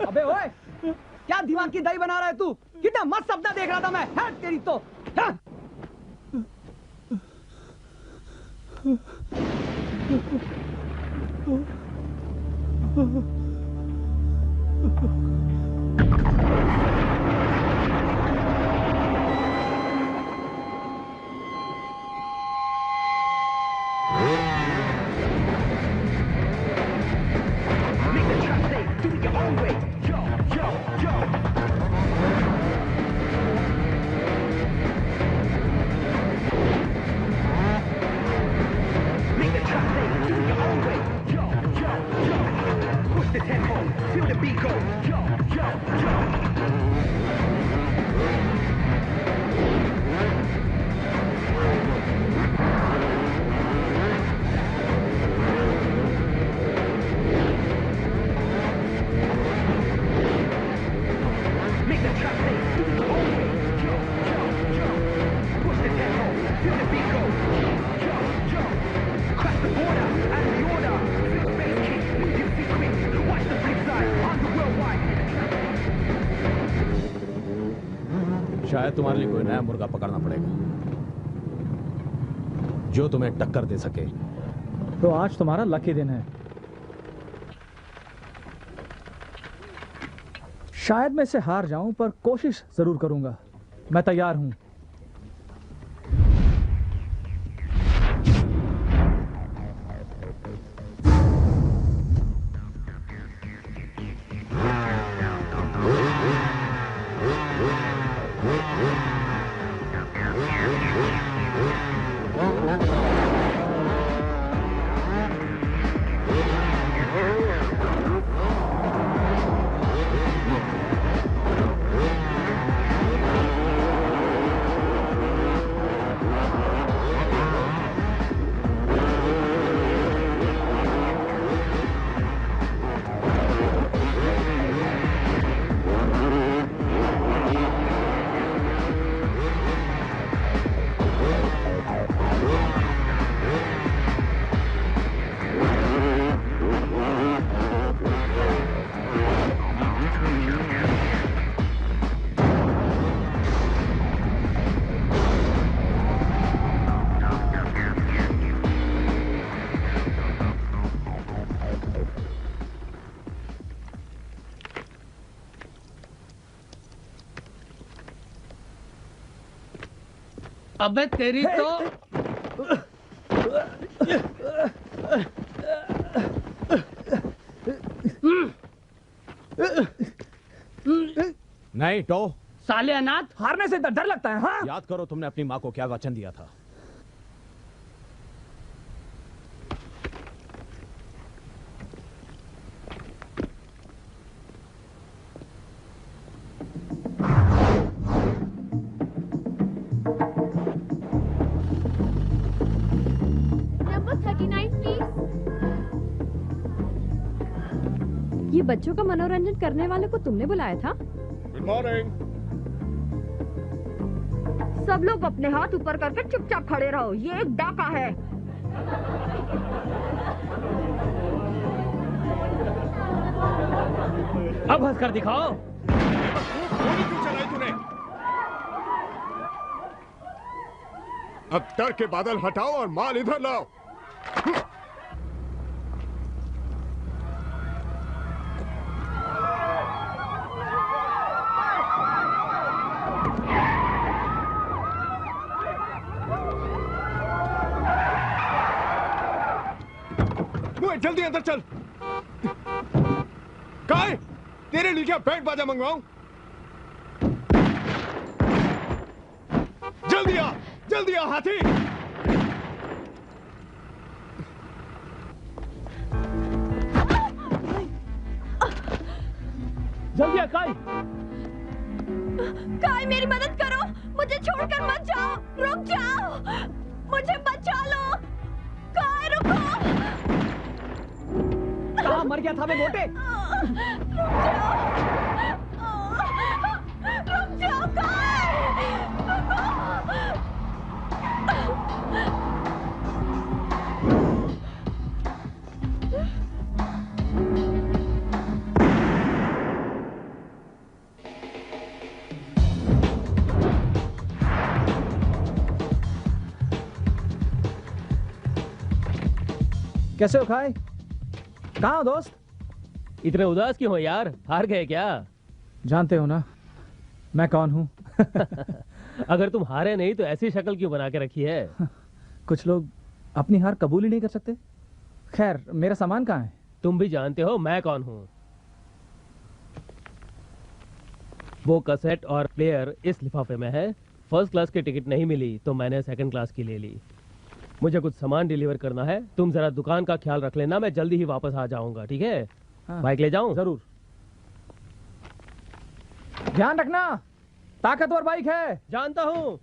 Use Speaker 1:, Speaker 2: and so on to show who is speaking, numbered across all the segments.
Speaker 1: अबे ओए, क्या दिमाग की दही बना रहा है तू? कितना मस्त सपना देख रहा था मैं। है तेरी तो। हाँ?
Speaker 2: शायद तुम्हारे लिए कोई नया मुर्गा पकड़ना पड़ेगा जो तुम्हें टक्कर दे सके।
Speaker 3: तो आज तुम्हारा लकी दिन है। शायद मैं इसे हार जाऊं, पर कोशिश जरूर करूंगा। मैं तैयार हूं।
Speaker 1: अबे तेरी तो
Speaker 2: नहीं तो
Speaker 1: साले अनाथ।
Speaker 3: हारने से डर लगता है। हाँ?
Speaker 2: याद करो तुमने अपनी माँ को क्या वचन दिया था।
Speaker 4: ये बच्चों का मनोरंजन करने वाले को तुमने बुलाया था?
Speaker 5: Good morning.
Speaker 4: सब लोग अपने हाथ ऊपर करके चुपचाप खड़े रहो, ये एक डाका है।
Speaker 1: अब हंस कर दिखाओ।
Speaker 5: गोली क्यों चलाई तूने? अब डर के बादल हटाओ और माल इधर लाओ। जल्दी अंदर चल। काय तेरे लिए क्या बैंड बाजा मंगवाऊं? जल्दी आ हाथी।
Speaker 3: जल्दी आ काय।
Speaker 4: काय मेरी मदद करो, मुझे छोड़कर मत जाओ, रुक जाओ, मुझे बचा लो। काय रुको।
Speaker 1: हार गया था बे मोटे।
Speaker 4: रुक जाओ काय।
Speaker 3: कैसे हो खाए? कहाँ हो दोस्त?
Speaker 6: इतने उदास क्यों हो यार? हार गए क्या?
Speaker 3: जानते हो ना मैं कौन हूँ।
Speaker 6: अगर तुम हारे नहीं तो ऐसी शक्ल क्यों बना के रखी है?
Speaker 3: कुछ लोग अपनी हार कबूल ही नहीं कर सकते। खैर मेरा सामान कहाँ है?
Speaker 6: तुम भी जानते हो मैं कौन हूँ। वो कैसेट और प्लेयर इस लिफाफे में है। फर्स्ट क्लास की टिकट नहीं मिली तो मैंने सेकंड क्लास की ले ली। मुझे कुछ सामान डिलीवर करना है, तुम जरा दुकान का ख्याल रख लेना, मैं जल्दी ही वापस आ जाऊंगा, ठीक है?
Speaker 3: हाँ।
Speaker 6: बाइक ले जाऊं?
Speaker 3: जरूर। ध्यान रखना, ताकतवर बाइक है।
Speaker 6: जानता हूं।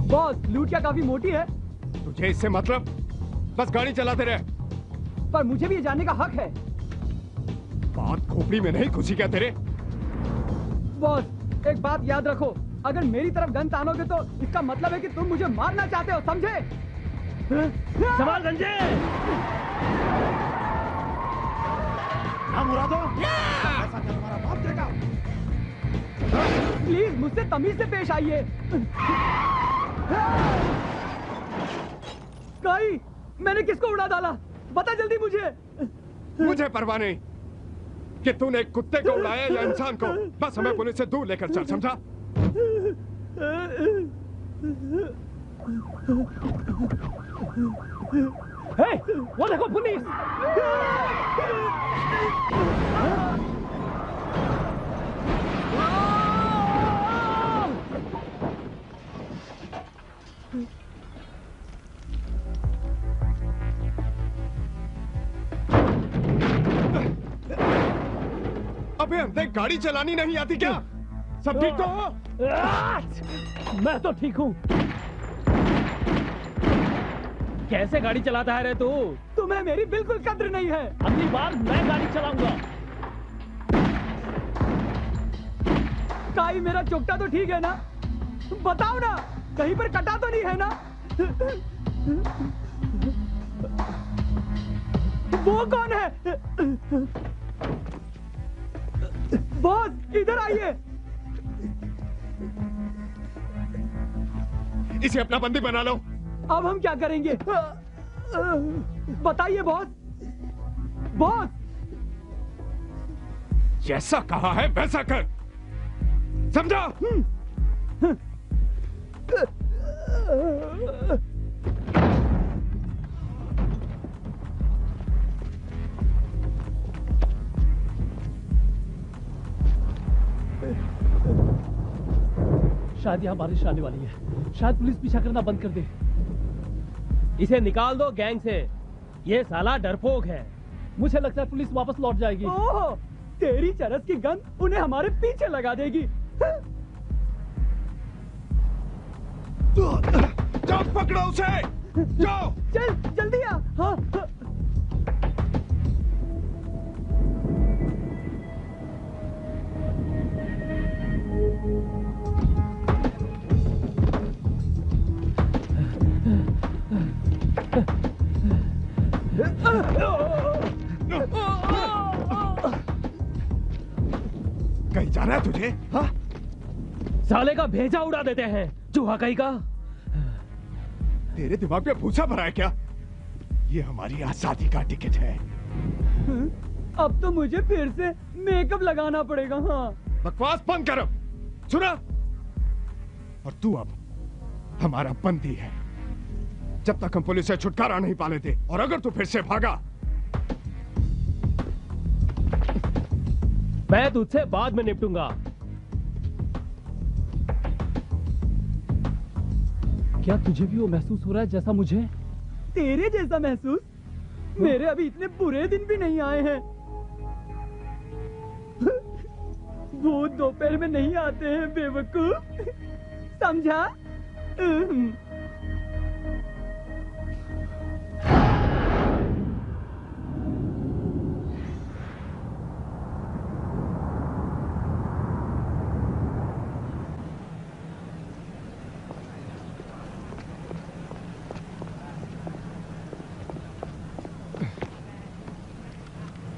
Speaker 1: बॉस लूटिया काफी मोटी है।
Speaker 5: तुझे इससे मतलब? बस गाड़ी चलाते रहे।
Speaker 1: पर मुझे भी ये जानने का हक है।
Speaker 5: बात खोपड़ी में नहीं घुसी क्या तेरे?
Speaker 1: बॉस एक बात याद रखो, अगर मेरी तरफ गन तानोगे तो इसका मतलब है कि तुम मुझे मारना चाहते हो, समझे?
Speaker 6: संभाल गंजे।
Speaker 1: प्लीज मुझसे तमीज से पेश आइए। काई, मैंने किसको उड़ा डाला? बता जल्दी मुझे।
Speaker 5: मुझे परवाह नहीं कि तूने एक कुत्ते को उड़ाया या इंसान को। बस हमें पुलिस से दूर लेकर चल, समझा?
Speaker 6: हे, वो देखो पुलिस।
Speaker 5: अबे अंधे, गाड़ी चलानी नहीं आती क्या? सब ठीक तो हो?
Speaker 6: मैं तो ठीक हूँ। कैसे गाड़ी चलाता है रे तू?
Speaker 1: तुम्हें मेरी बिल्कुल कद्र नहीं है।
Speaker 6: अगली बार मैं गाड़ी चलाऊंगा।
Speaker 1: काई मेरा चोकटा तो ठीक है ना? बताओ ना, कहीं पर कटा तो नहीं है ना? वो कौन है? बॉस इधर आइए।
Speaker 5: इसे अपना बंदी बना लो।
Speaker 1: अब हम क्या करेंगे? बताइए बॉस। बॉस
Speaker 5: जैसा कहा है वैसा कर, समझा?
Speaker 6: शायद यहाँ बारिश आने वाली है, शायद पुलिस पीछा करना बंद कर दे। इसे निकाल दो गैंग से, ये साला डरपोक है। मुझे लगता है पुलिस वापस लौट जाएगी।
Speaker 1: ओह, तेरी चरस की गन उन्हें हमारे पीछे लगा देगी।
Speaker 5: जाओ पकड़ो उसे, जाओ।
Speaker 1: चल जल्दी आ। हाँ, हाँ।
Speaker 5: कहीं जाना है तुझे? हाँ?
Speaker 6: साले का भेजा उड़ा देते हैं, चूहा कहीं का।
Speaker 5: तेरे दिमाग में भूसा भरा है क्या? ये हमारी आजादी का टिकट है।
Speaker 1: अब तो मुझे फिर से मेकअप लगाना पड़ेगा। हाँ,
Speaker 5: बकवास बंद करो, सुना? और तू अब हमारा बंदी है, जब तक हम पुलिस से छुटकारा नहीं पा लेते। और अगर तू फिर से भागा,
Speaker 6: मैं तुझसे बाद में निपटूंगा।
Speaker 3: क्या तुझे भी वो महसूस हो रहा है जैसा मुझे?
Speaker 1: तेरे जैसा महसूस? मेरे अभी इतने बुरे दिन भी नहीं आए हैं। भूत दोपहर में नहीं आते हैं बेवकूफ, समझा?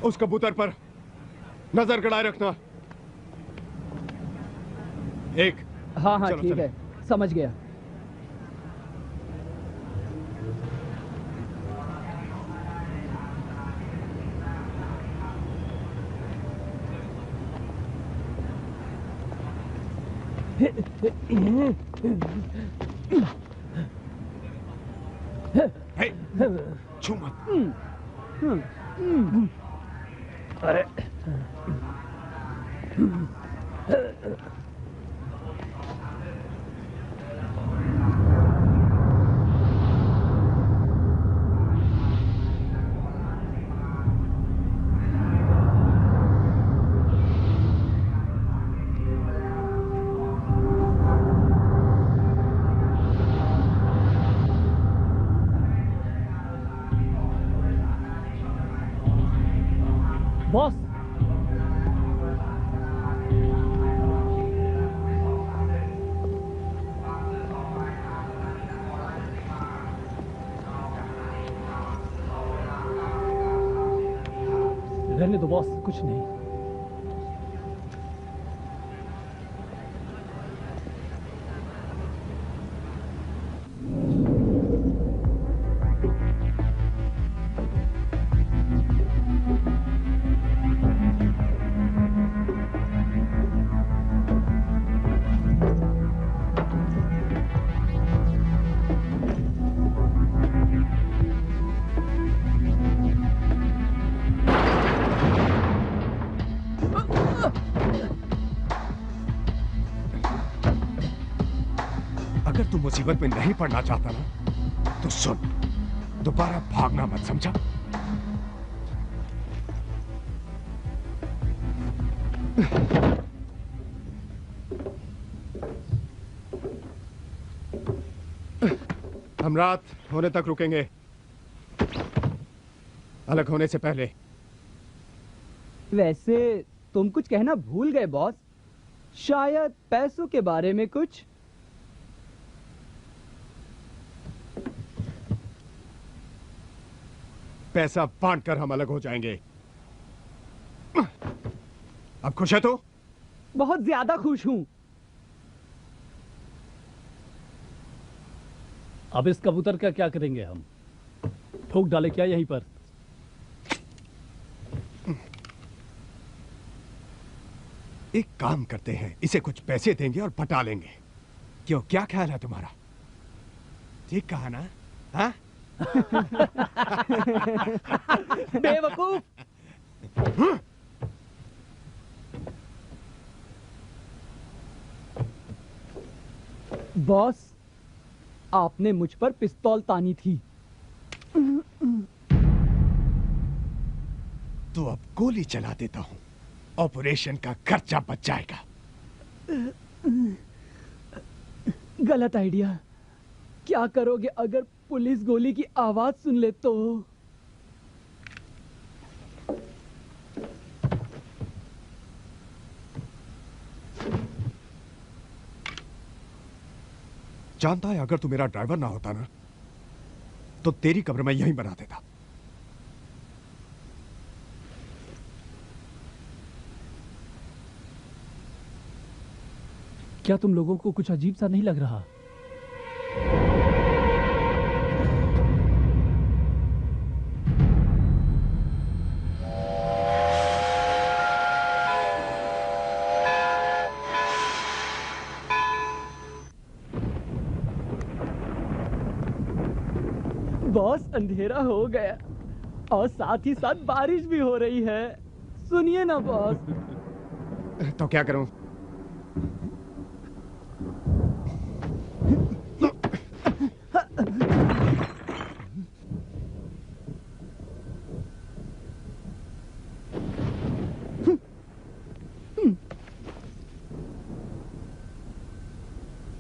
Speaker 5: उस कबूतर पर नजर गड़ाए रखना। एक।
Speaker 3: हाँ हाँ
Speaker 5: चलो,
Speaker 3: ठीक
Speaker 5: चलो।
Speaker 3: है, समझ गया।
Speaker 5: हे, छू मत।
Speaker 6: अरे
Speaker 3: बॉस, रहने दो बॉस, कुछ नहीं।
Speaker 5: अगर तू मुसीबत में नहीं पड़ना चाहता ना, तो सुन, दोबारा भागना मत, समझा? हम रात होने तक रुकेंगे, अलग होने से पहले।
Speaker 1: वैसे तुम कुछ कहना भूल गए बॉस, शायद पैसों के बारे में कुछ।
Speaker 5: पैसा बांटकर हम अलग हो जाएंगे। अब खुश है तू?
Speaker 1: बहुत ज्यादा खुश हूं।
Speaker 3: अब इस कबूतर का क्या करेंगे हम? ठोक डाले क्या यहीं पर?
Speaker 5: एक काम करते हैं, इसे कुछ पैसे देंगे और पटा लेंगे। क्यों, क्या ख्याल है तुम्हारा? ठीक कहा ना? हाँ?
Speaker 1: बेवकूफ। बॉस, आपने मुझ पर पिस्तौल तानी थी।
Speaker 5: तो अब गोली चला देता हूं, ऑपरेशन का खर्चा बच जाएगा।
Speaker 1: गलत आइडिया। क्या करोगे अगर पुलिस गोली की आवाज सुन ले तो?
Speaker 5: जानता है, अगर तू मेरा ड्राइवर ना होता ना, तो तेरी कब्र मैं यहीं बना देता।
Speaker 3: क्या तुम लोगों को कुछ अजीब सा नहीं लग रहा?
Speaker 1: बॉस, अंधेरा हो गया और साथ ही साथ बारिश भी हो रही है। सुनिए ना बॉस।
Speaker 5: तो क्या करूं?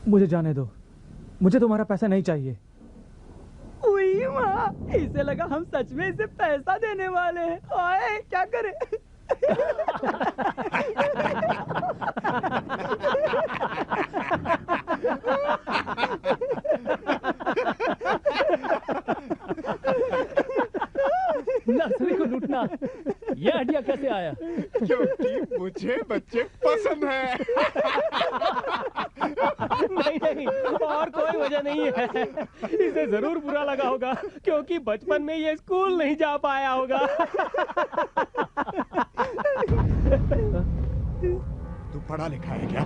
Speaker 3: मुझे जाने दो, मुझे तुम्हारा पैसा नहीं चाहिए।
Speaker 1: उई माँ, इसे लगा हम सच में इसे पैसा देने वाले हैं। ओए, क्या करें?
Speaker 6: नर्सरी को लूटना, ये आइडिया कैसे आया?
Speaker 5: क्योंकि मुझे बच्चे पसंद है।
Speaker 6: नहीं नहीं, और कोई वजह नहीं है। इसे जरूर बुरा लगा होगा क्योंकि बचपन में ये स्कूल नहीं जा पाया होगा।
Speaker 5: तू पढ़ा लिखा है क्या?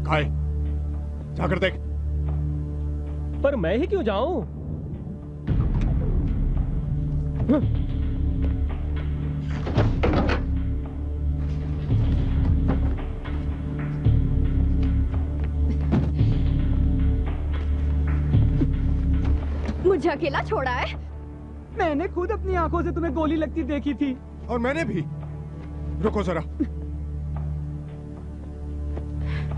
Speaker 5: काय, जाकर देख।
Speaker 6: पर मैं ही क्यों जाऊं?
Speaker 4: मुझे अकेला छोड़ा है?
Speaker 1: मैंने खुद अपनी आंखों से तुम्हें गोली लगती देखी थी।
Speaker 5: और मैंने भी। रुको जरा।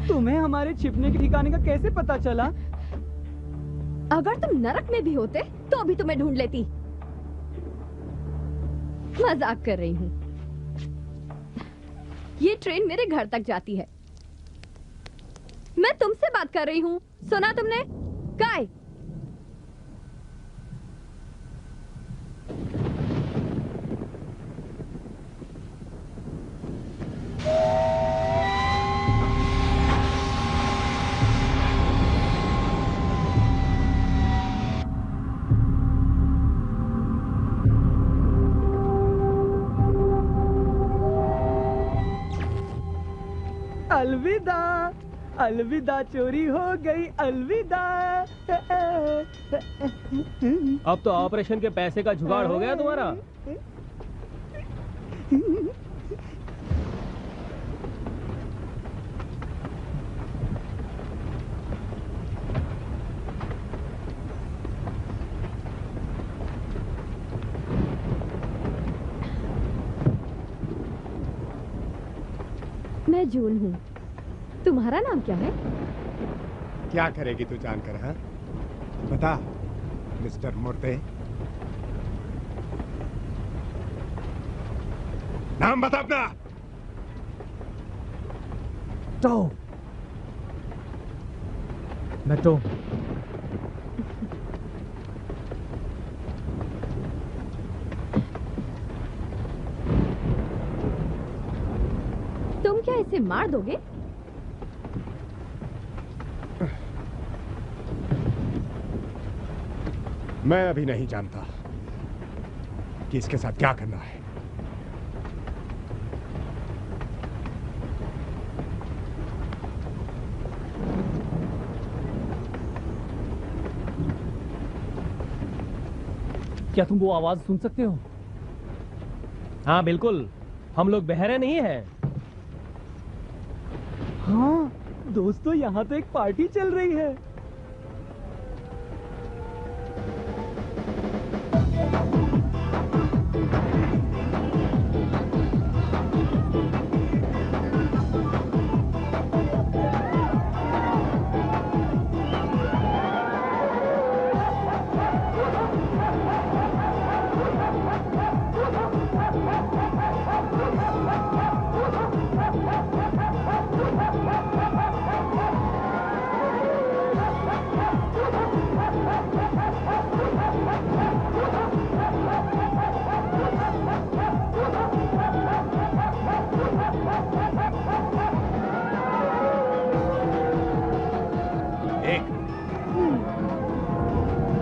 Speaker 1: तुम्हें हमारे छिपने के ठिकाने का कैसे पता चला?
Speaker 4: अगर तुम नरक में भी होते तो अभी तुम्हें ढूंढ लेती। मजाक कर रही हूँ। ये ट्रेन मेरे घर तक जाती है। मैं तुमसे बात कर रही हूँ, सुना तुमने? काय?
Speaker 1: अलविदा, अलविदा, चोरी हो गई, अलविदा।
Speaker 6: अब तो ऑपरेशन के पैसे का जुगाड़ हो गया तुम्हारा।
Speaker 4: मैं जून हूँ। तुम्हारा नाम क्या है?
Speaker 5: क्या करेगी तू जानकर? हाँ, बता मिस्टर मुर्दे। नाम बता अपना।
Speaker 3: टॉम। मैं टॉम।
Speaker 4: तुम क्या इसे मार दोगे?
Speaker 5: मैं अभी नहीं जानता कि इसके साथ क्या करना है।
Speaker 3: क्या तुम वो आवाज सुन सकते हो?
Speaker 6: हाँ बिल्कुल, हम लोग बहरे नहीं हैं।
Speaker 1: हाँ दोस्तों, यहाँ तो एक पार्टी चल रही है।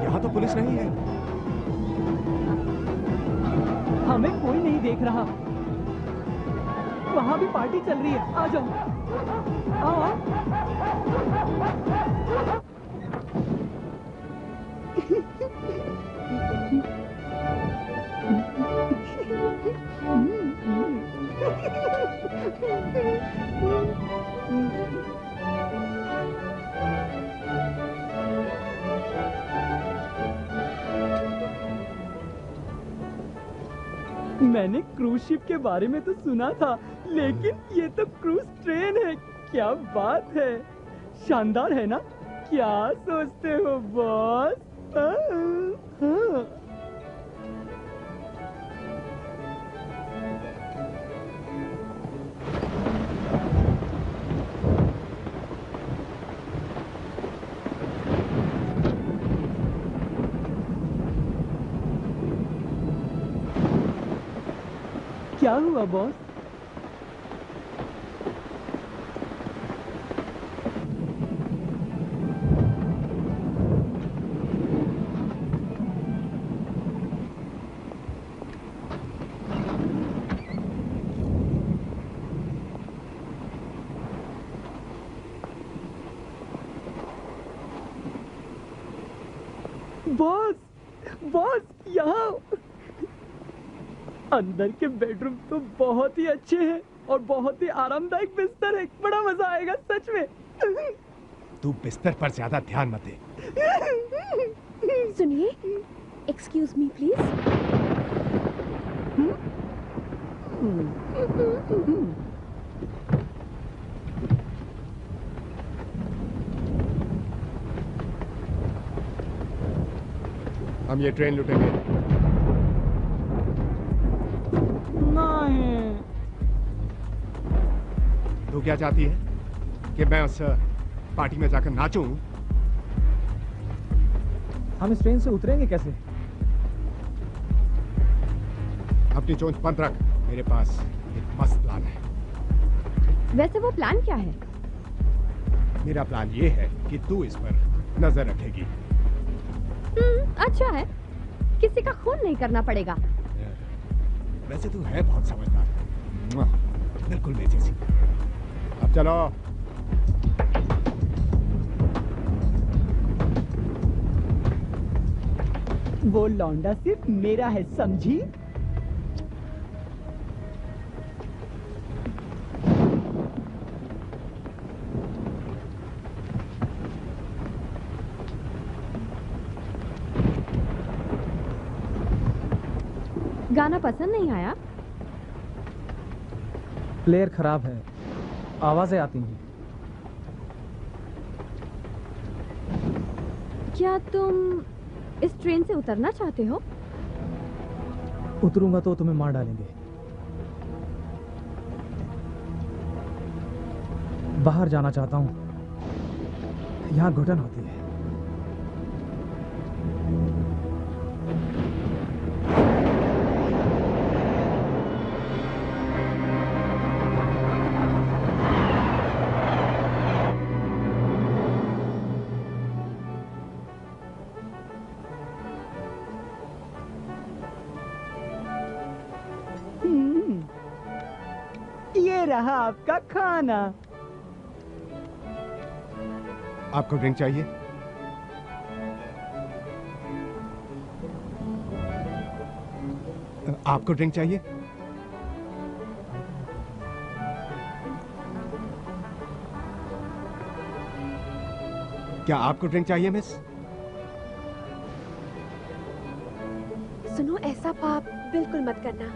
Speaker 5: यहाँ तो पुलिस नहीं है।
Speaker 3: हमें कोई नहीं देख रहा। वहाँ भी पार्टी चल रही है, आ जाओ। आओ। मैंने क्रूज शिप के बारे में तो सुना था, लेकिन ये तो क्रूज ट्रेन है। क्या बात है, शानदार है ना? क्या सोचते हो बॉस? हाँ। क्या हुआ बॉस? बॉस, बॉस, यहाँ अंदर के बेडरूम तो बहुत ही अच्छे हैं और बहुत ही आरामदायक बिस्तर है। बड़ा मजा आएगा सच में।
Speaker 5: तू बिस्तर पर ज्यादा ध्यान मत दे।
Speaker 4: सुनिए, एक्सक्यूज मी प्लीज।
Speaker 5: हम ये ट्रेन लुटेंगे।
Speaker 3: नहीं।
Speaker 5: तू क्या चाहती है कि मैं उस पार्टी में जाकर नाचूं?
Speaker 3: हम इस ट्रेन से उतरेंगे कैसे?
Speaker 5: अपनी चोंच बंद रख, मेरे पास एक मस्त प्लान है।
Speaker 4: वैसे वो प्लान क्या है?
Speaker 5: मेरा प्लान ये है कि तू इस पर नजर रखेगी।
Speaker 4: अच्छा है, किसी का खून नहीं करना पड़ेगा।
Speaker 5: वैसे तू है बहुत समझदार, बिल्कुल मेरे जैसी। अब चलो।
Speaker 3: वो लौंडा सिर्फ मेरा है, समझी?
Speaker 4: गाना पसंद नहीं आया?
Speaker 3: प्लेयर खराब है, आवाजें आती हैं।
Speaker 4: क्या तुम इस ट्रेन से उतरना चाहते हो?
Speaker 3: उतरूंगा तो तुम्हें मार डालेंगे। बाहर जाना चाहता हूं, यहां घुटन होती है। ये रहा आपका खाना।
Speaker 5: आपको ड्रिंक चाहिए? आपको ड्रिंक चाहिए? क्या आपको ड्रिंक चाहिए मिस?
Speaker 7: सुनो, ऐसा पाप बिल्कुल मत करना।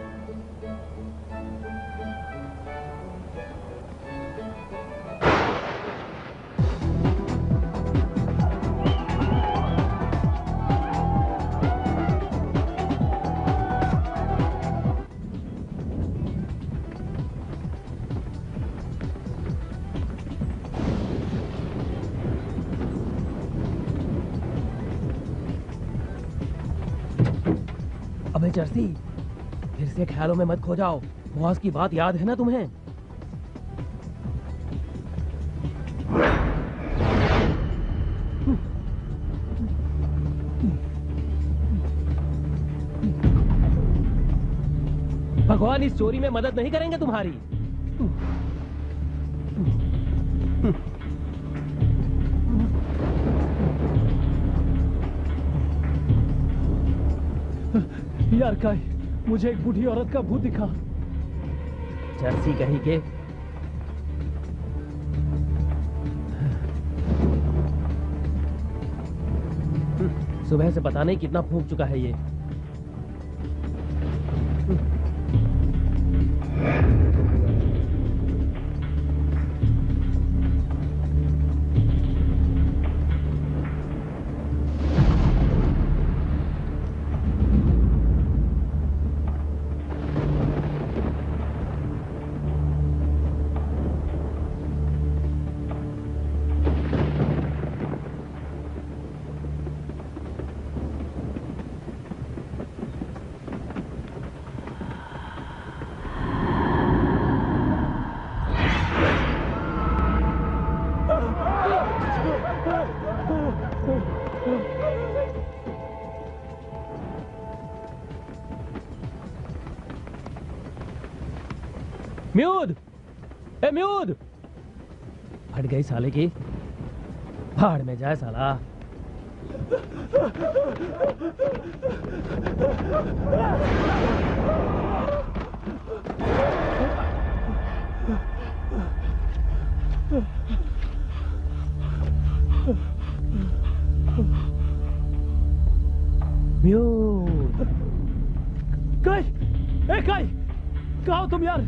Speaker 6: अबे जर्सी, फिर से ख्यालों में मत खो जाओ। बॉस की बात याद है ना तुम्हें? भगवान इस चोरी में मदद नहीं करेंगे तुम्हारी।
Speaker 3: यार काय, मुझे एक बूढ़ी औरत का भूत दिखा।
Speaker 6: चर्सी कहीं के। सुबह से पता नहीं कितना फूंक चुका है ये। म्यूद, ए म्यूद, फट गई साले की। भाड़ में जाए साला। म्यूद,
Speaker 3: काय, ए काय, कहाँ हो तुम यार?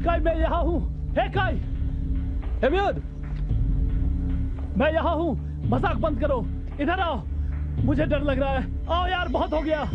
Speaker 3: काय, मैं यहाँ हूँ। हे काय,
Speaker 6: ए म्यूद,
Speaker 3: मैं यहाँ हूँ। मजाक बंद करो, इधर आओ। मुझे डर लग रहा है। आओ यार, बहुत हो गया।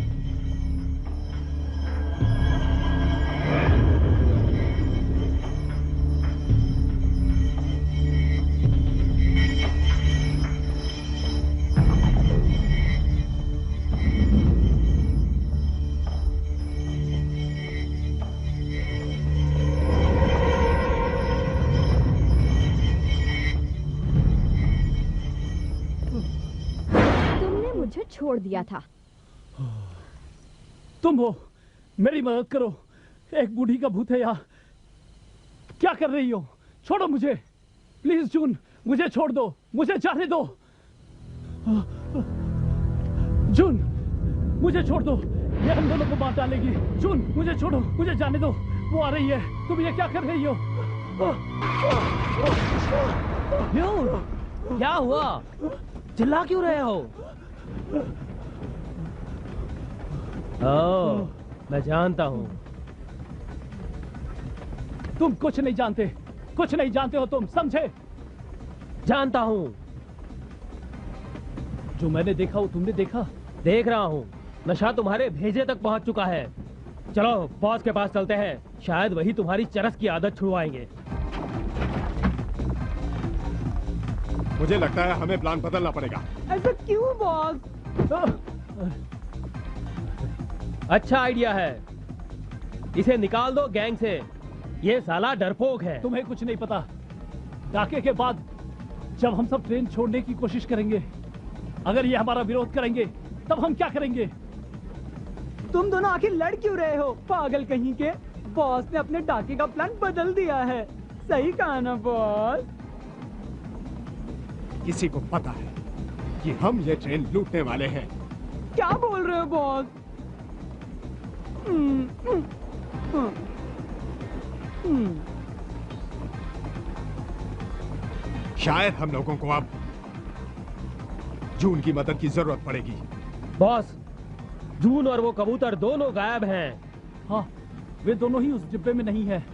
Speaker 4: छोड़ दिया था।
Speaker 3: तुम हो, मेरी मदद करो। एक बूढ़ी का भूत है यहाँ। क्या कर रही हो? छोड़ो मुझे प्लीज। जून, मुझे छोड़ दो, मुझे जाने दो। जून, मुझे छोड़ दो, ये हम दोनों को मार डालेगी। जून, मुझे छोड़ो, मुझे जाने दो। वो आ रही है। तुम ये क्या कर रही हो?
Speaker 6: क्या हुआ? चिल्ला क्यों रहे हो? ओह, मैं जानता हूं।
Speaker 3: तुम कुछ नहीं जानते, कुछ नहीं जानते हो तुम, समझे?
Speaker 6: जानता हूं।
Speaker 3: जो मैंने देखा वो तुमने देखा?
Speaker 6: देख रहा हूं। नशा तुम्हारे भेजे तक पहुंच चुका है। चलो बॉस के पास चलते हैं, शायद वही तुम्हारी चरस की आदत छुड़वाएंगे।
Speaker 5: मुझे लगता है हमें प्लान बदलना पड़ेगा।
Speaker 1: ऐसा क्यों बॉस?
Speaker 6: अच्छा आइडिया है, इसे निकाल दो गैंग से। ये साला डरपोक है।
Speaker 3: तुम्हें कुछ नहीं पता। डाके के बाद जब हम सब ट्रेन छोड़ने की कोशिश करेंगे, अगर ये हमारा विरोध करेंगे, तब हम क्या करेंगे?
Speaker 1: तुम दोनों आखिर लड़ क्यों रहे हो? पागल कहीं के। बॉस ने अपने डाके का प्लान बदल दिया है। सही कहा ना बॉस?
Speaker 5: किसी को पता है कि हम ये ट्रेन लूटने वाले हैं।
Speaker 1: क्या बोल रहे हो बॉस?
Speaker 5: शायद हम लोगों को अब जून की मदद की जरूरत पड़ेगी।
Speaker 6: बॉस, जून और वो कबूतर दोनों गायब हैं।
Speaker 3: हाँ, वे दोनों ही उस डिब्बे में नहीं है।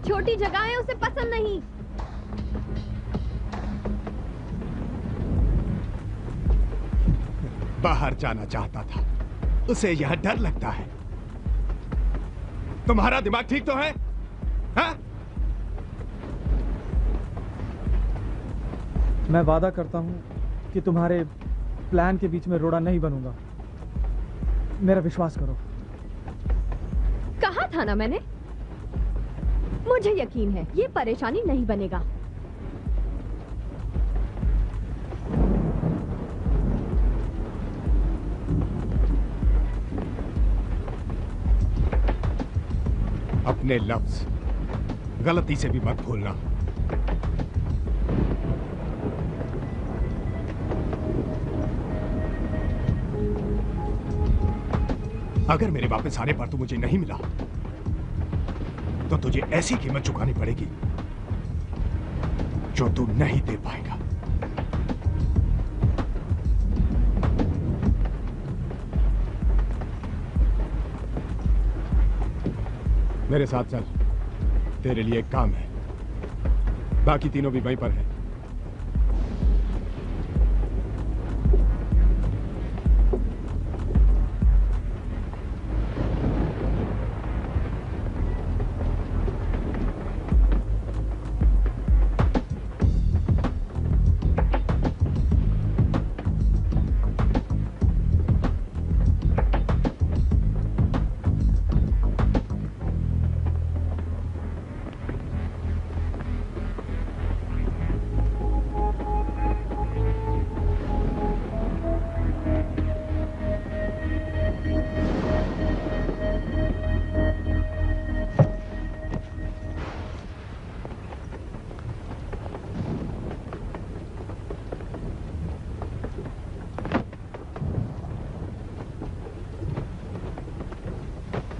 Speaker 4: छोटी जगहें उसे पसंद नहीं।
Speaker 5: बाहर जाना चाहता था, उसे यह डर लगता है। तुम्हारा दिमाग ठीक तो है? हाँ?
Speaker 3: मैं वादा करता हूँ कि तुम्हारे प्लान के बीच में रोड़ा नहीं बनूंगा। मेरा विश्वास करो।
Speaker 4: कहा था ना मैंने, मुझे यकीन है ये परेशानी नहीं बनेगा।
Speaker 5: अपने लफ्ज गलती से भी मत भूलना। अगर मेरे वापस आने पर तू मुझे नहीं मिला तो तुझे ऐसी कीमत चुकानी पड़ेगी जो तू नहीं दे पाएगा। मेरे साथ चल, तेरे लिए एक काम है। बाकी तीनों भी वहीं पर हैं।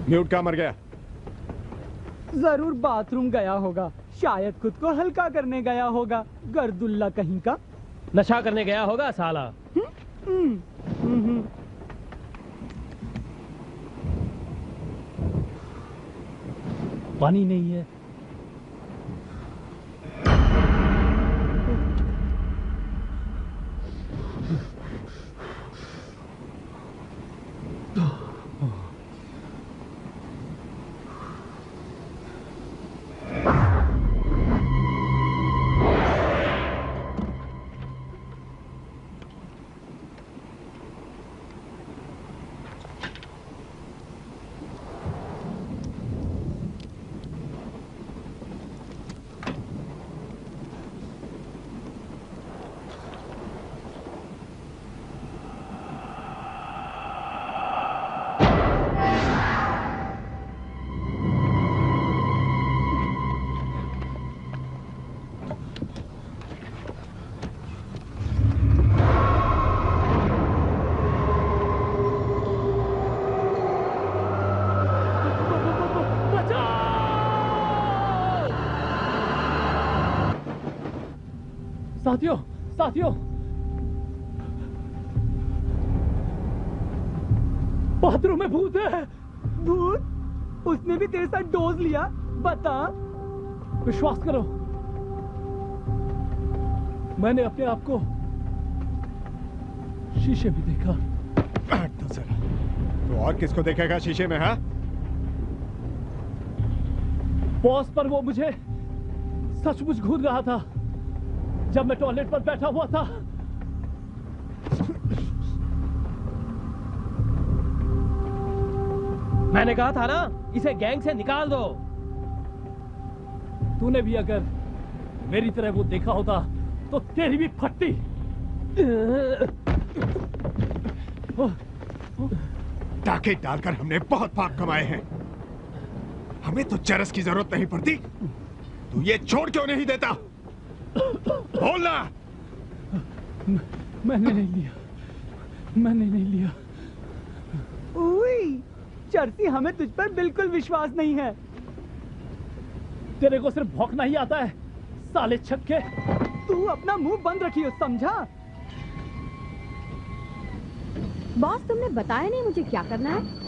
Speaker 5: म्यूट कहाँ मर गया?
Speaker 1: जरूर बाथरूम गया होगा, शायद खुद को हल्का करने गया होगा। गर्दुल्ला कहीं का।
Speaker 6: नशा करने गया होगा साला।
Speaker 3: पानी नहीं है।
Speaker 6: साथियों, साथियों, बाथरूम में भूत है।
Speaker 1: भूत? उसने भी तेरे साथ डोज लिया? बता।
Speaker 6: विश्वास करो, मैंने अपने आप को शीशे में देखा।
Speaker 5: तो जरा, तो और किसको देखेगा शीशे में? हाँ,
Speaker 6: बॉस पर वो मुझे सचमुच घूर रहा था जब मैं टॉयलेट पर बैठा हुआ था। मैंने कहा था ना, इसे गैंग से निकाल दो। तूने भी अगर मेरी तरह वो देखा होता तो तेरी भी फटती।
Speaker 5: टाके डालकर हमने बहुत पाप कमाए हैं। हमें तो चरस की जरूरत नहीं पड़ती। तू ये छोड़ क्यों नहीं देता? बोलना।
Speaker 3: मैंने नहीं लिया, मैंने नहीं लिया।
Speaker 1: उई, चर्सी, हमें तुझ पर बिल्कुल विश्वास नहीं है।
Speaker 6: तेरे को सिर्फ भौंकना ही आता है, साले छक्के।
Speaker 1: तू अपना मुंह बंद रखियो, समझा?
Speaker 4: बॉस, तुमने बताया नहीं मुझे क्या करना है।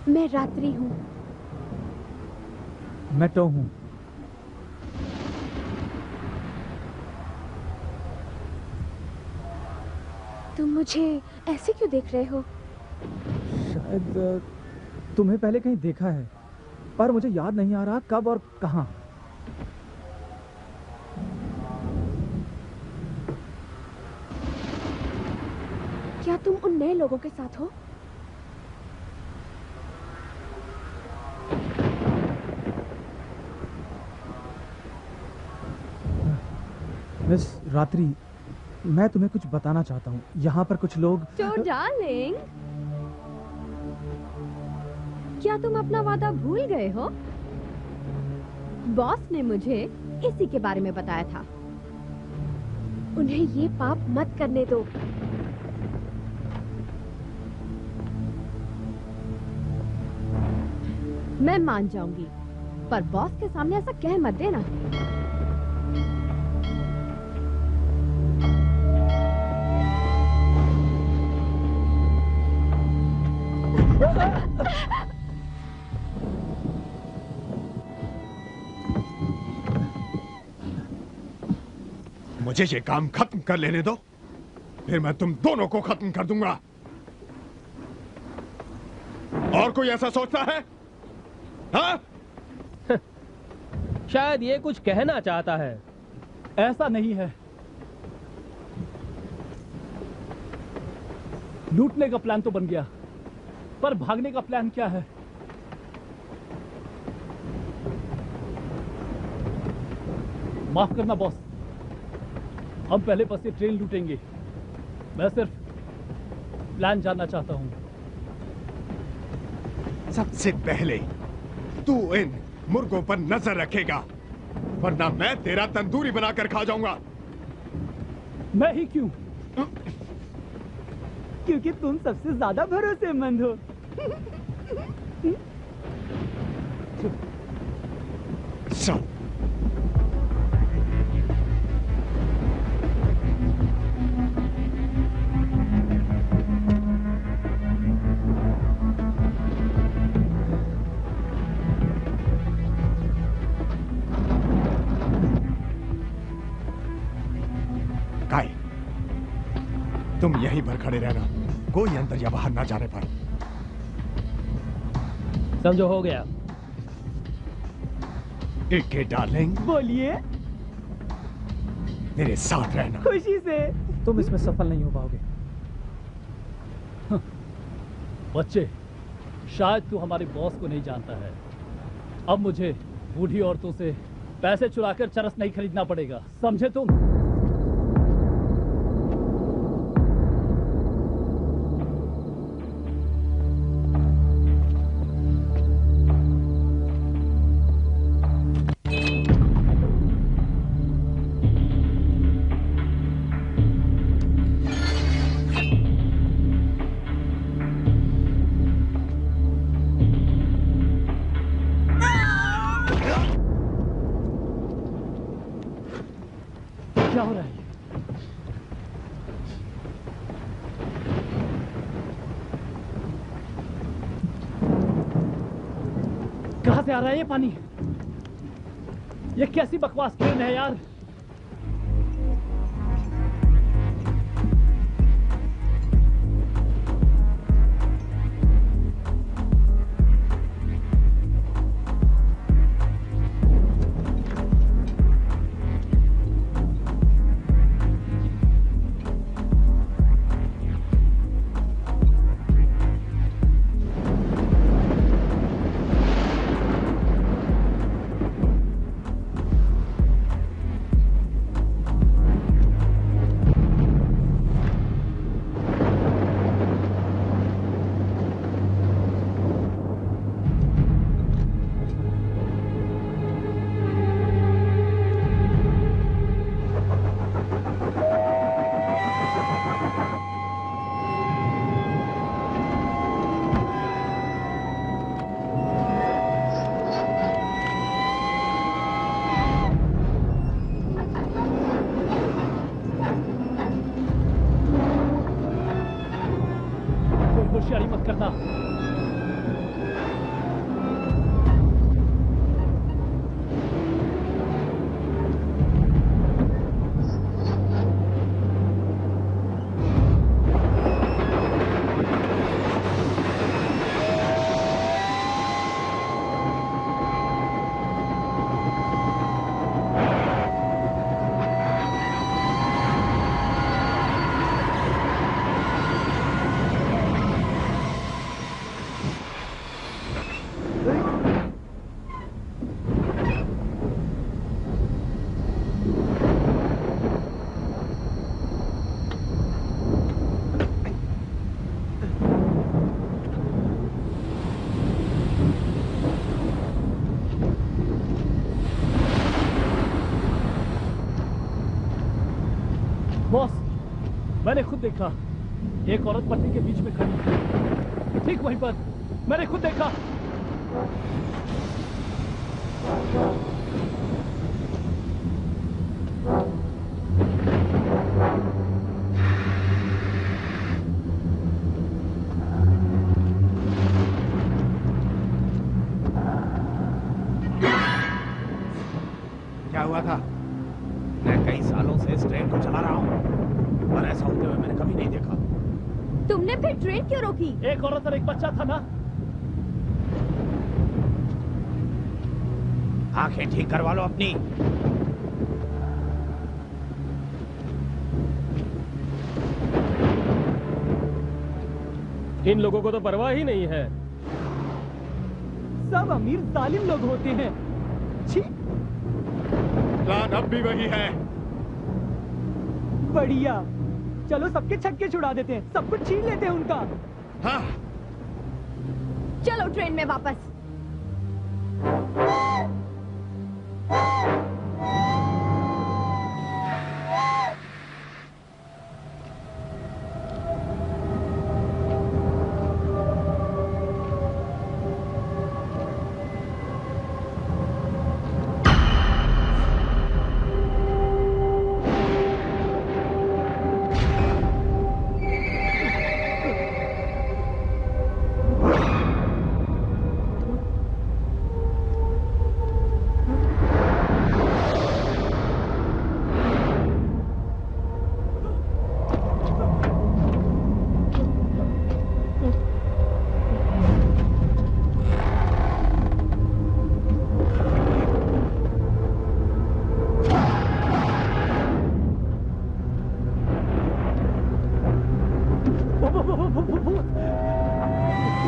Speaker 7: मैं रात्रि हूँ।
Speaker 3: मैं तो हूँ।
Speaker 7: तुम मुझे ऐसे क्यों देख रहे हो?
Speaker 3: शायद तुम्हें पहले कहीं देखा है, पर मुझे याद नहीं आ रहा कब और कहाँ।
Speaker 7: क्या तुम उन नए लोगों के साथ हो?
Speaker 3: मिस रात्रि, मैं तुम्हें कुछ बताना चाहता हूँ। यहाँ पर कुछ लोग।
Speaker 4: तो डार्लिंग, क्या तुम अपना वादा भूल गए हो? बॉस ने मुझे इसी के बारे में बताया था।
Speaker 7: उन्हें ये पाप मत करने दो।
Speaker 4: मैं मान जाऊंगी, पर बॉस के सामने ऐसा कह मत देना।
Speaker 5: मुझे ये काम खत्म कर लेने दो, फिर मैं तुम दोनों को खत्म कर दूंगा। और कोई ऐसा सोचता है? हाँ?
Speaker 6: शायद ये कुछ कहना चाहता है।
Speaker 3: ऐसा नहीं है। लूटने का प्लान तो बन गया, पर भागने का प्लान क्या है? माफ करना बॉस, हम पहले बस ये ट्रेन लूटेंगे। मैं सिर्फ प्लान जानना चाहता हूं।
Speaker 5: सबसे पहले तू इन मुर्गों पर नजर रखेगा, वरना मैं तेरा तंदूरी बनाकर खा जाऊंगा।
Speaker 3: मैं ही क्यों? क्योंकि तुम सबसे ज्यादा भरोसेमंद हो।
Speaker 5: चल। काय, तुम यहीं पर खड़े रहना, कोई अंदर या बाहर ना जाने पर।
Speaker 6: समझो हो गया।
Speaker 5: एके डार्लिंग,
Speaker 3: बोलिए।
Speaker 5: मेरे साथ रहना।
Speaker 3: खुशी से। तुम इसमें सफल नहीं हो पाओगे। बच्चे, शायद तू हमारे बॉस को नहीं जानता है। अब मुझे बूढ़ी औरतों से पैसे चुराकर चरस नहीं खरीदना पड़ेगा, समझे तुम? क्या हो रहा है? कहां से आ रहा है ये पानी? ये कैसी बकवास ट्रेन है यार? बॉस, मैंने खुद देखा एक औरत पटरी के बीच में खड़ी थी, ठीक वहीं पर। मैंने खुद देखा।
Speaker 5: क्या हुआ था?
Speaker 2: मैं कई सालों से इस ट्रेन को चला रहा हूँ और ऐसा होते हुए मैंने कभी नहीं देखा।
Speaker 4: तुमने फिर ट्रेन क्यों रोकी?
Speaker 3: एक औरत और एक बच्चा था ना।
Speaker 2: आंखें ठीक करवा लो अपनी।
Speaker 6: इन लोगों को तो परवाह ही नहीं है।
Speaker 1: सब अमीर जालिम लोग होते हैं। छी,
Speaker 5: प्लान अब भी वही है।
Speaker 1: बढ़िया। चलो सबके छक्के छुड़ा देते हैं, सब कुछ छीन लेते हैं उनका।
Speaker 5: हाँ,
Speaker 4: चलो ट्रेन में वापस।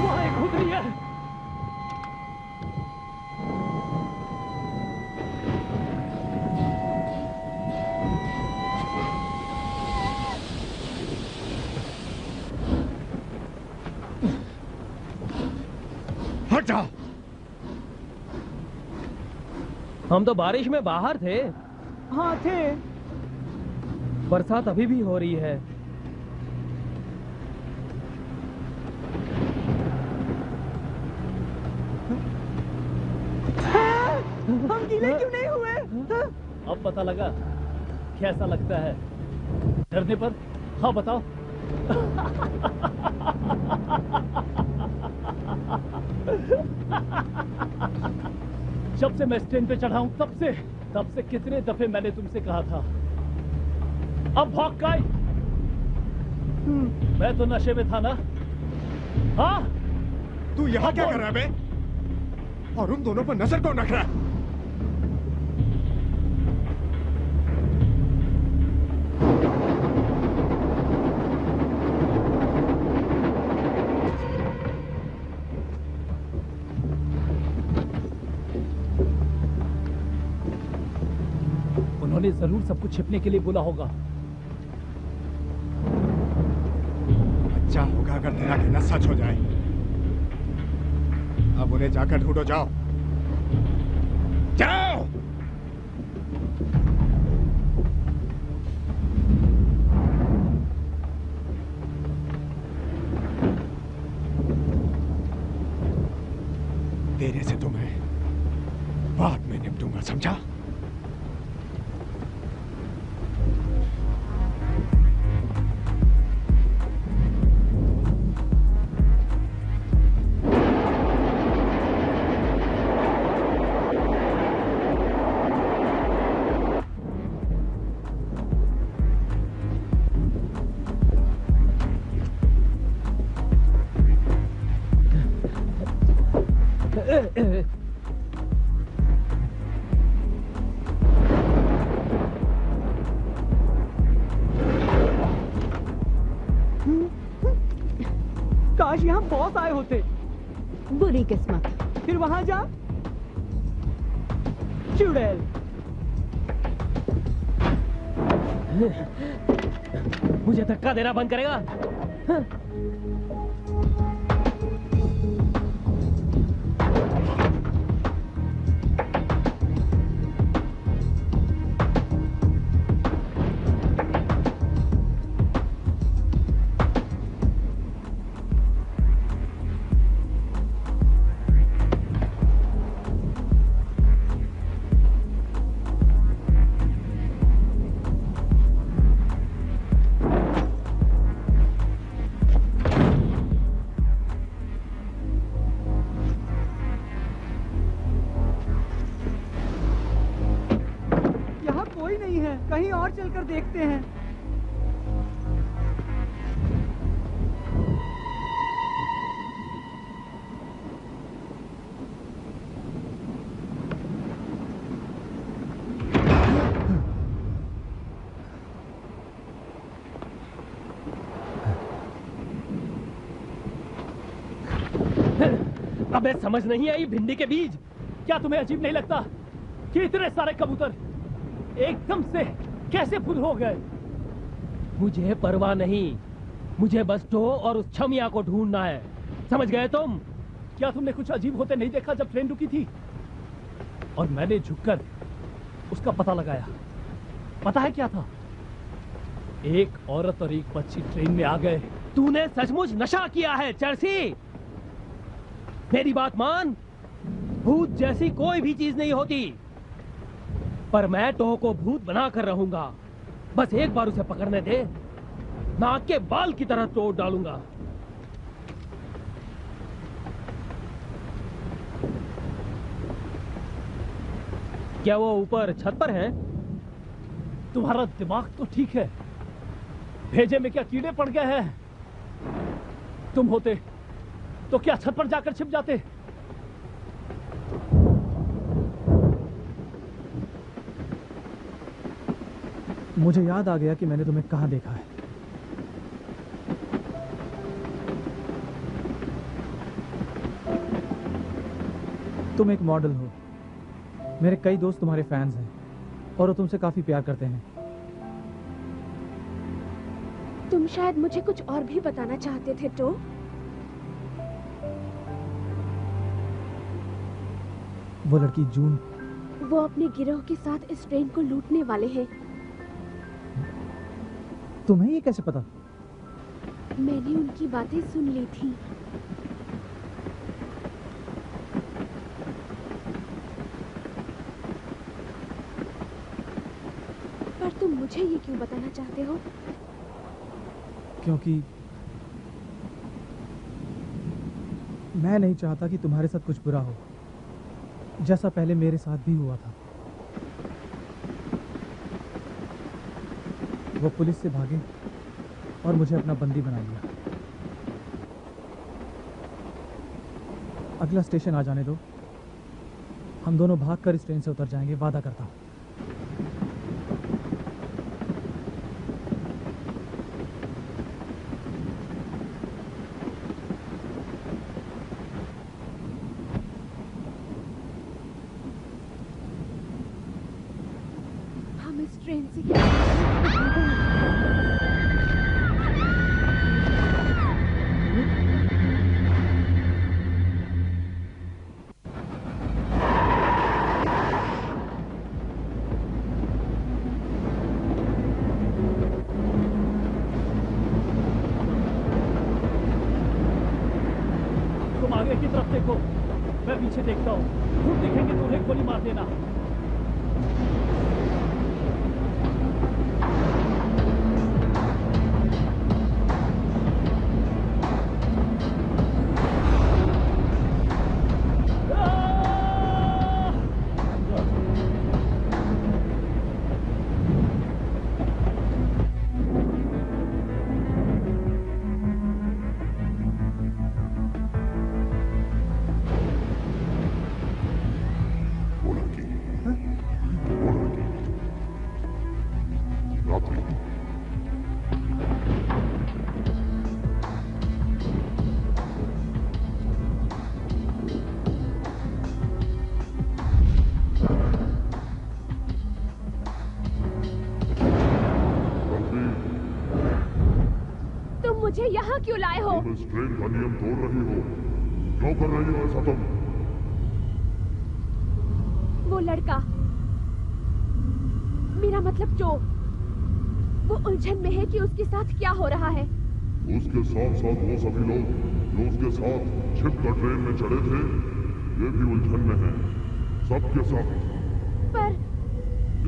Speaker 3: वहाँ एक भूत रही है।
Speaker 5: हट जाओ।
Speaker 6: हम तो बारिश में बाहर थे।
Speaker 1: हाँ थे।
Speaker 6: बरसात अभी भी हो रही है।
Speaker 1: हम गीले क्यों नहीं हुए?
Speaker 3: अब पता लगा कैसा लगता है डरने पर। हाँ बताओ। जब से मैं स्टैंड पे चढ़ा हूं तब से कितने दफे मैंने तुमसे कहा था अब भौंक का ही। मैं तो नशे में था ना। हाँ,
Speaker 5: तू यहाँ क्या कर रहा है बे? और उन दोनों पर नजर कौन रख रहा है?
Speaker 3: उन्होंने जरूर सब कुछ छिपने के लिए बोला होगा।
Speaker 5: अच्छा होगा अगर तेरा कहना सच हो जाए। अब उन्हें जाकर ढूंढो, जाओ जाओ। तेरे से तुम्हें बाद में निपटूंगा, समझा?
Speaker 1: काश यहाँ बॉस आए होते।
Speaker 7: बुरी किस्मत।
Speaker 1: फिर वहां जा। चुड़ैल।
Speaker 6: मुझे धक्का देना बंद करेगा? हाँ?
Speaker 1: नहीं है, कहीं और चलकर देखते हैं।
Speaker 6: अबे समझ नहीं आई भिंडी के बीज।
Speaker 3: क्या तुम्हें अजीब नहीं लगता कि इतने सारे कबूतर एकदम से कैसे फुल हो गए?
Speaker 6: मुझे परवाह नहीं, मुझे बस टो और उस छमिया को ढूंढना है। समझ गए तुम?
Speaker 3: क्या तुमने कुछ अजीब होते नहीं देखा जब ट्रेन रुकी थी? और मैंने झुककर उसका पता लगाया। पता है क्या था? एक औरत और एक बच्ची ट्रेन में आ गए।
Speaker 6: तूने सचमुच नशा किया है चर्सी। मेरी बात मान, भूत जैसी कोई भी चीज नहीं होती, पर मैं टो को भूत बना कर रहूंगा। बस एक बार उसे पकड़ने दे, नाक के बाल की तरह तोड़ डालूंगा। क्या वो ऊपर छत पर है?
Speaker 3: तुम्हारा दिमाग तो ठीक है, भेजे में क्या कीड़े पड़ गए हैं? तुम होते तो क्या छत पर जाकर छिप जाते?
Speaker 1: मुझे याद आ गया कि मैंने तुम्हें कहाँ देखा है। तुम एक मॉडल हो। मेरे कई दोस्त तुम्हारे फैंस हैं और वो तुमसे काफी प्यार करते हैं।
Speaker 7: तुम शायद मुझे कुछ और भी बताना चाहते थे टो।
Speaker 1: वो लड़की जून,
Speaker 7: वो अपने गिरोह के साथ इस ट्रेन को लूटने वाले हैं।
Speaker 1: तुम्हें ये कैसे पता?
Speaker 7: मैंने उनकी बातें सुन ली थी। पर तुम मुझे ये क्यों बताना चाहते हो?
Speaker 1: क्योंकि मैं नहीं चाहता कि तुम्हारे साथ कुछ बुरा हो, जैसा पहले मेरे साथ भी हुआ था। वो पुलिस से भागे और मुझे अपना बंदी बना लिया। अगला स्टेशन आ जाने दो, हम दोनों भागकर इस ट्रेन से उतर जाएंगे, वादा करता हूँ।
Speaker 7: हम इस ट्रेन से
Speaker 3: तुम आगे की तरफ देखो, मैं पीछे देखता हूँ। भूत दिखेंगे तो उन्हें गोली मार देना।
Speaker 5: वो लड़की, वो लड़की, रात में
Speaker 7: तुम मुझे यहाँ क्यों लाए हो?
Speaker 5: तुम इस ट्रेन का नियम तोड़ रही हो। क्यों कर रही हो ऐसा तुम?
Speaker 7: वो लड़का, मेरा मतलब जो, वो उलझन में है कि उसके साथ क्या हो रहा है।
Speaker 5: उसके साथ साथ वो सभी लोग जो उसके साथ छिपकर ट्रेन में चढ़े थे, ये भी उलझन में हैं। सबके सब।
Speaker 7: पर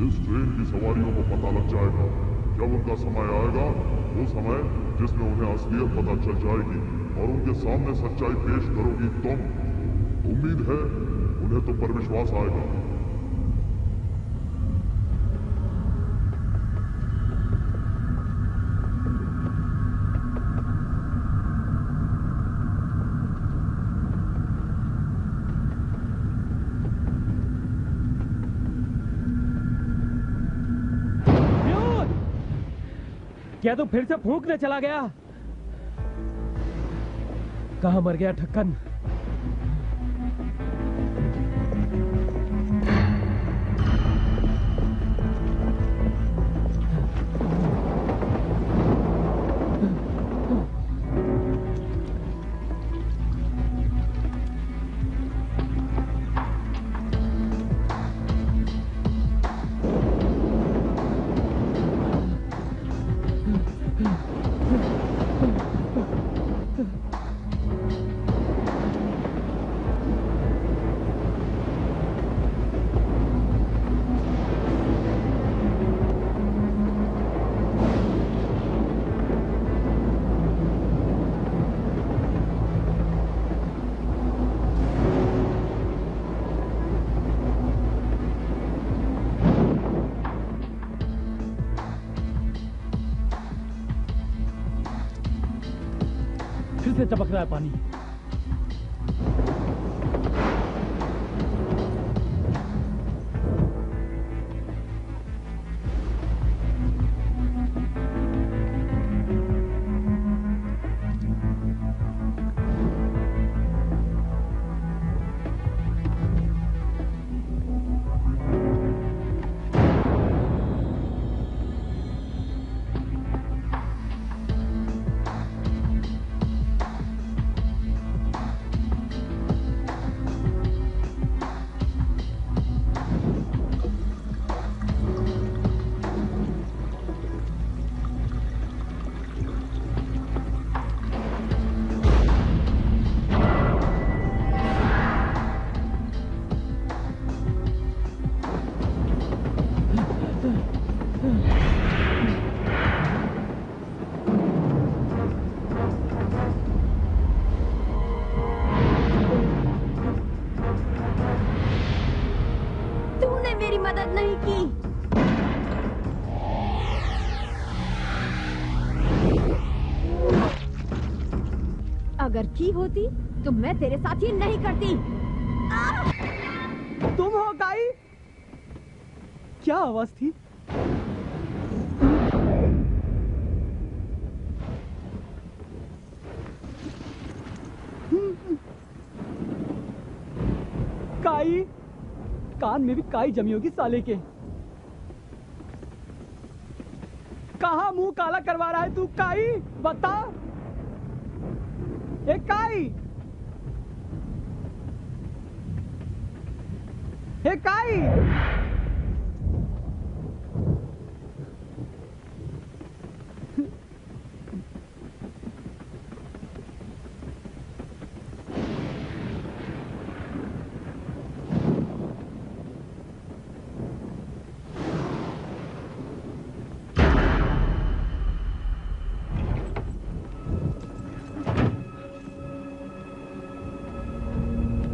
Speaker 5: इस ट्रेन की सवारियों को पता लग जाएगा। जब उनका समय आएगा, वो समय जिसमें उन्हें असलियत पता चल जाएगी और उनके सामने सच्चाई पेश करोगी तुम। उम्मीद है उन्हें तुम पर विश्वास आएगा।
Speaker 6: क्या तू फिर से फूंकने चला गया? कहाँ मर गया ठक्कन?
Speaker 3: फिर से टपक रहा है पानी।
Speaker 7: तूने मेरी मदद नहीं की। अगर की होती तो मैं तेरे साथ ये नहीं करती।
Speaker 1: तुम हो काई? क्या आवाज थी? काई? कान में भी काई जमी होगी साले के। कहाँ मुंह काला करवा रहा है तू काई? बता। ए काई? हे काई?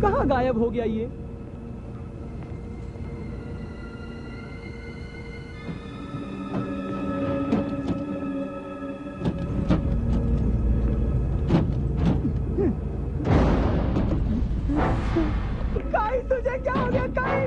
Speaker 1: कहाँ गायब हो गया ये? काई तुझे क्या हो गया काई?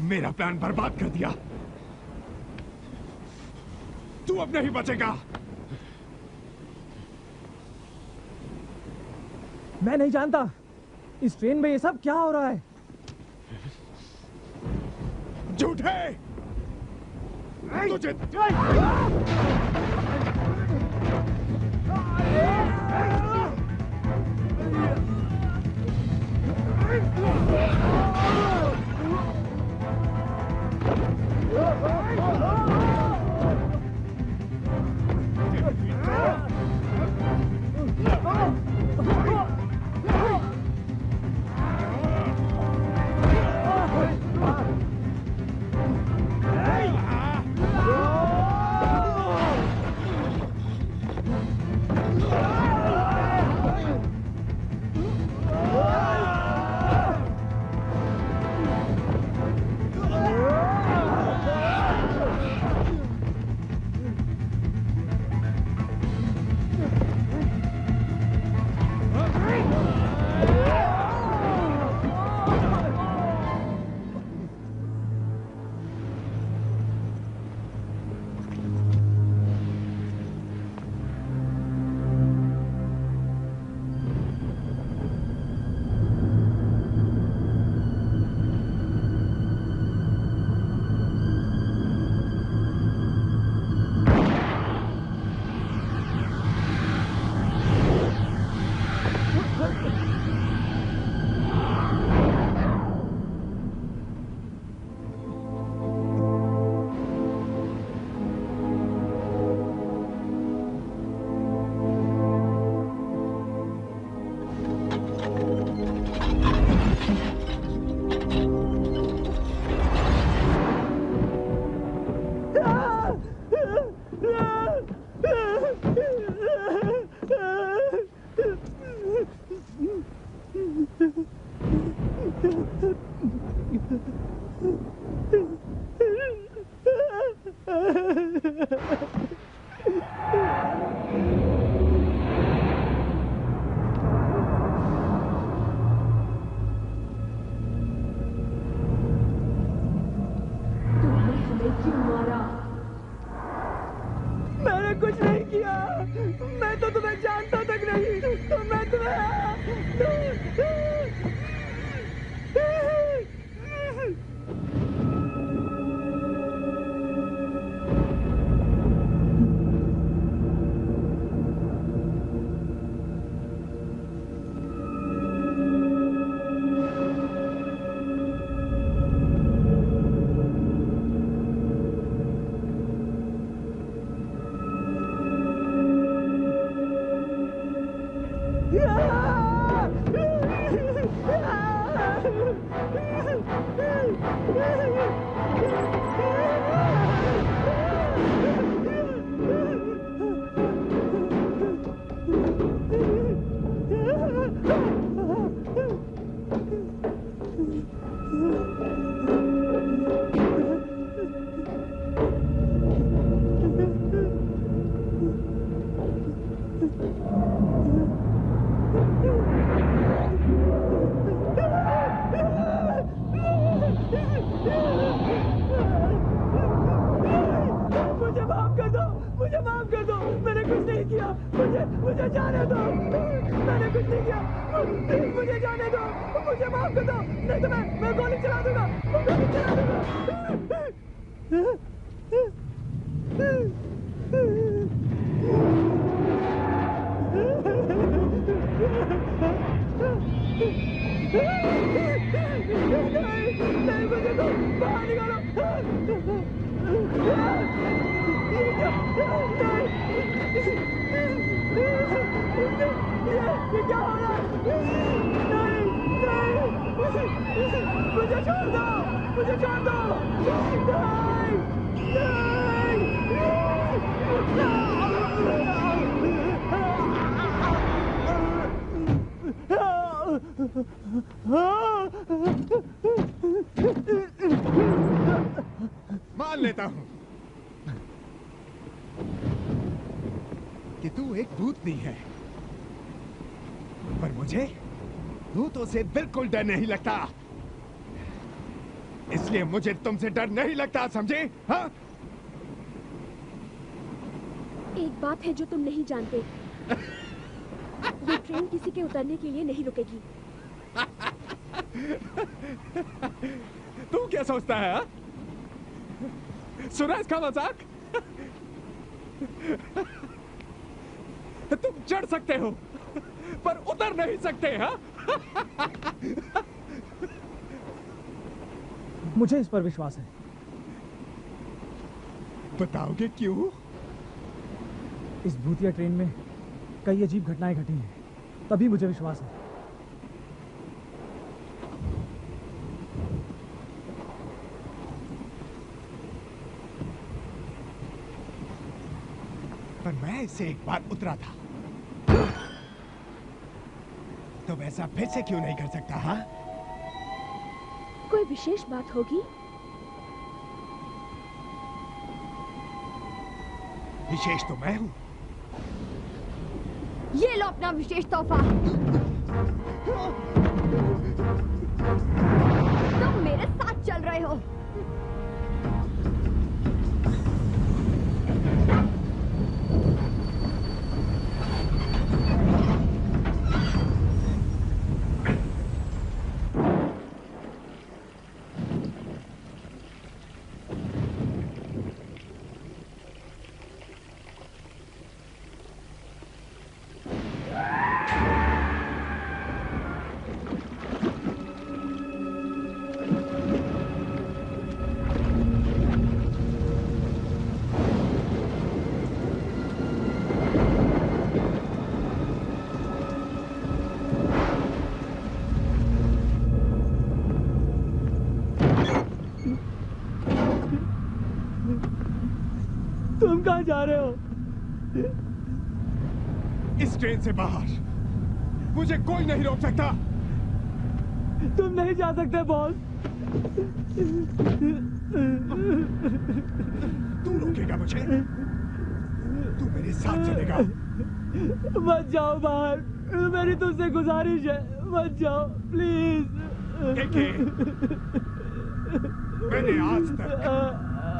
Speaker 2: मेरा प्लान बर्बाद कर दिया। तू अब नहीं बचेगा।
Speaker 3: मैं नहीं जानता इस ट्रेन में ये सब क्या हो रहा है।
Speaker 8: झूठे तुझे
Speaker 3: मैंने कुछ नहीं किया। मैं तो तुम्हें जानता तक नहीं। तो मैं मुझे जाने दो। मैंने कुछ नहीं किया। मुझे जाने दो। मुझे माफ कर दो। नहीं तो मैं गोली चला दूंगा। गोली चला दूंगा। नहीं मुझे तो बाहर निकालो। ये क्या हो रहा है? नहीं मुझे छोड़ दो। मुझे छोड़ दो।
Speaker 8: मान लेता हूं कि तू एक भूतनी है, पर मुझे भूतों से बिल्कुल डर नहीं लगता। इसलिए मुझे तुमसे डर नहीं लगता, समझे? हाँ?
Speaker 7: एक बात है जो तुम नहीं जानते। ये ट्रेन किसी के उतरने के लिए नहीं रुकेगी।
Speaker 8: तू क्या सोचता है? सुना इसका मजाक? तुम चढ़ सकते हो पर उतर नहीं सकते, हाँ?
Speaker 3: मुझे इस पर विश्वास है।
Speaker 8: बताओगे क्यों?
Speaker 3: इस भूतिया ट्रेन में कई अजीब घटनाएं घटी हैं, तभी मुझे विश्वास है।
Speaker 8: पर मैं इससे एक बार उतरा था, तो वैसा फिर से क्यों नहीं कर सकता? हाँ,
Speaker 7: कोई विशेष बात होगी?
Speaker 8: विशेष तो मैं हूं।
Speaker 4: ये लो अपना विशेष तोहफा। तुम मेरे साथ चल रहे हो।
Speaker 3: तुम कहाँ जा रहे हो?
Speaker 8: इस ट्रेन से बाहर मुझे कोई नहीं रोक सकता।
Speaker 3: तुम नहीं जा सकते बॉस।
Speaker 8: तू रोकेगा मुझे? तू मेरे साथ चलेगा।
Speaker 3: मत जाओ बाहर, मेरी तुमसे गुजारिश है, मत जाओ प्लीज।
Speaker 8: देखिए, मैंने आज तक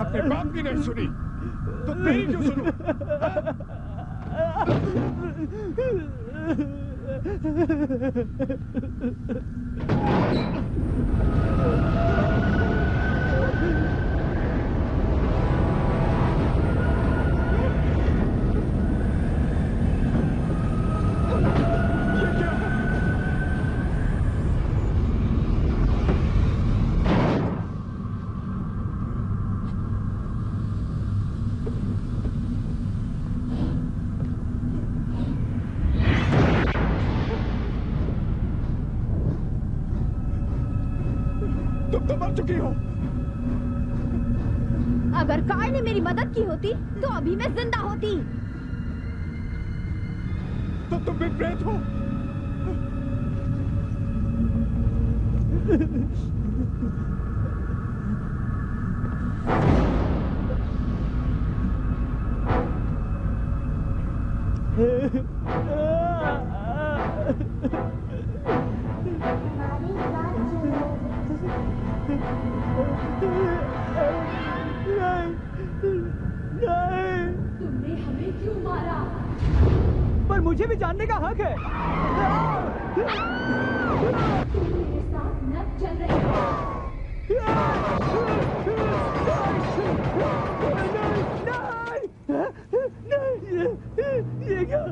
Speaker 8: अपने बाप की नहीं सुनी, तो तेरी क्यों सुनूं? तुम तो मर चुकी हो।
Speaker 4: अगर कार ने मेरी मदद की होती तो अभी मैं जिंदा होती।
Speaker 8: तो तुम भी प्रेत हो।
Speaker 7: तुमने हमें क्यों मारा?
Speaker 3: पर मुझे भी जानने का हक है।
Speaker 7: तुम मेरे साथ न चल रहे हो।
Speaker 3: ये क्या?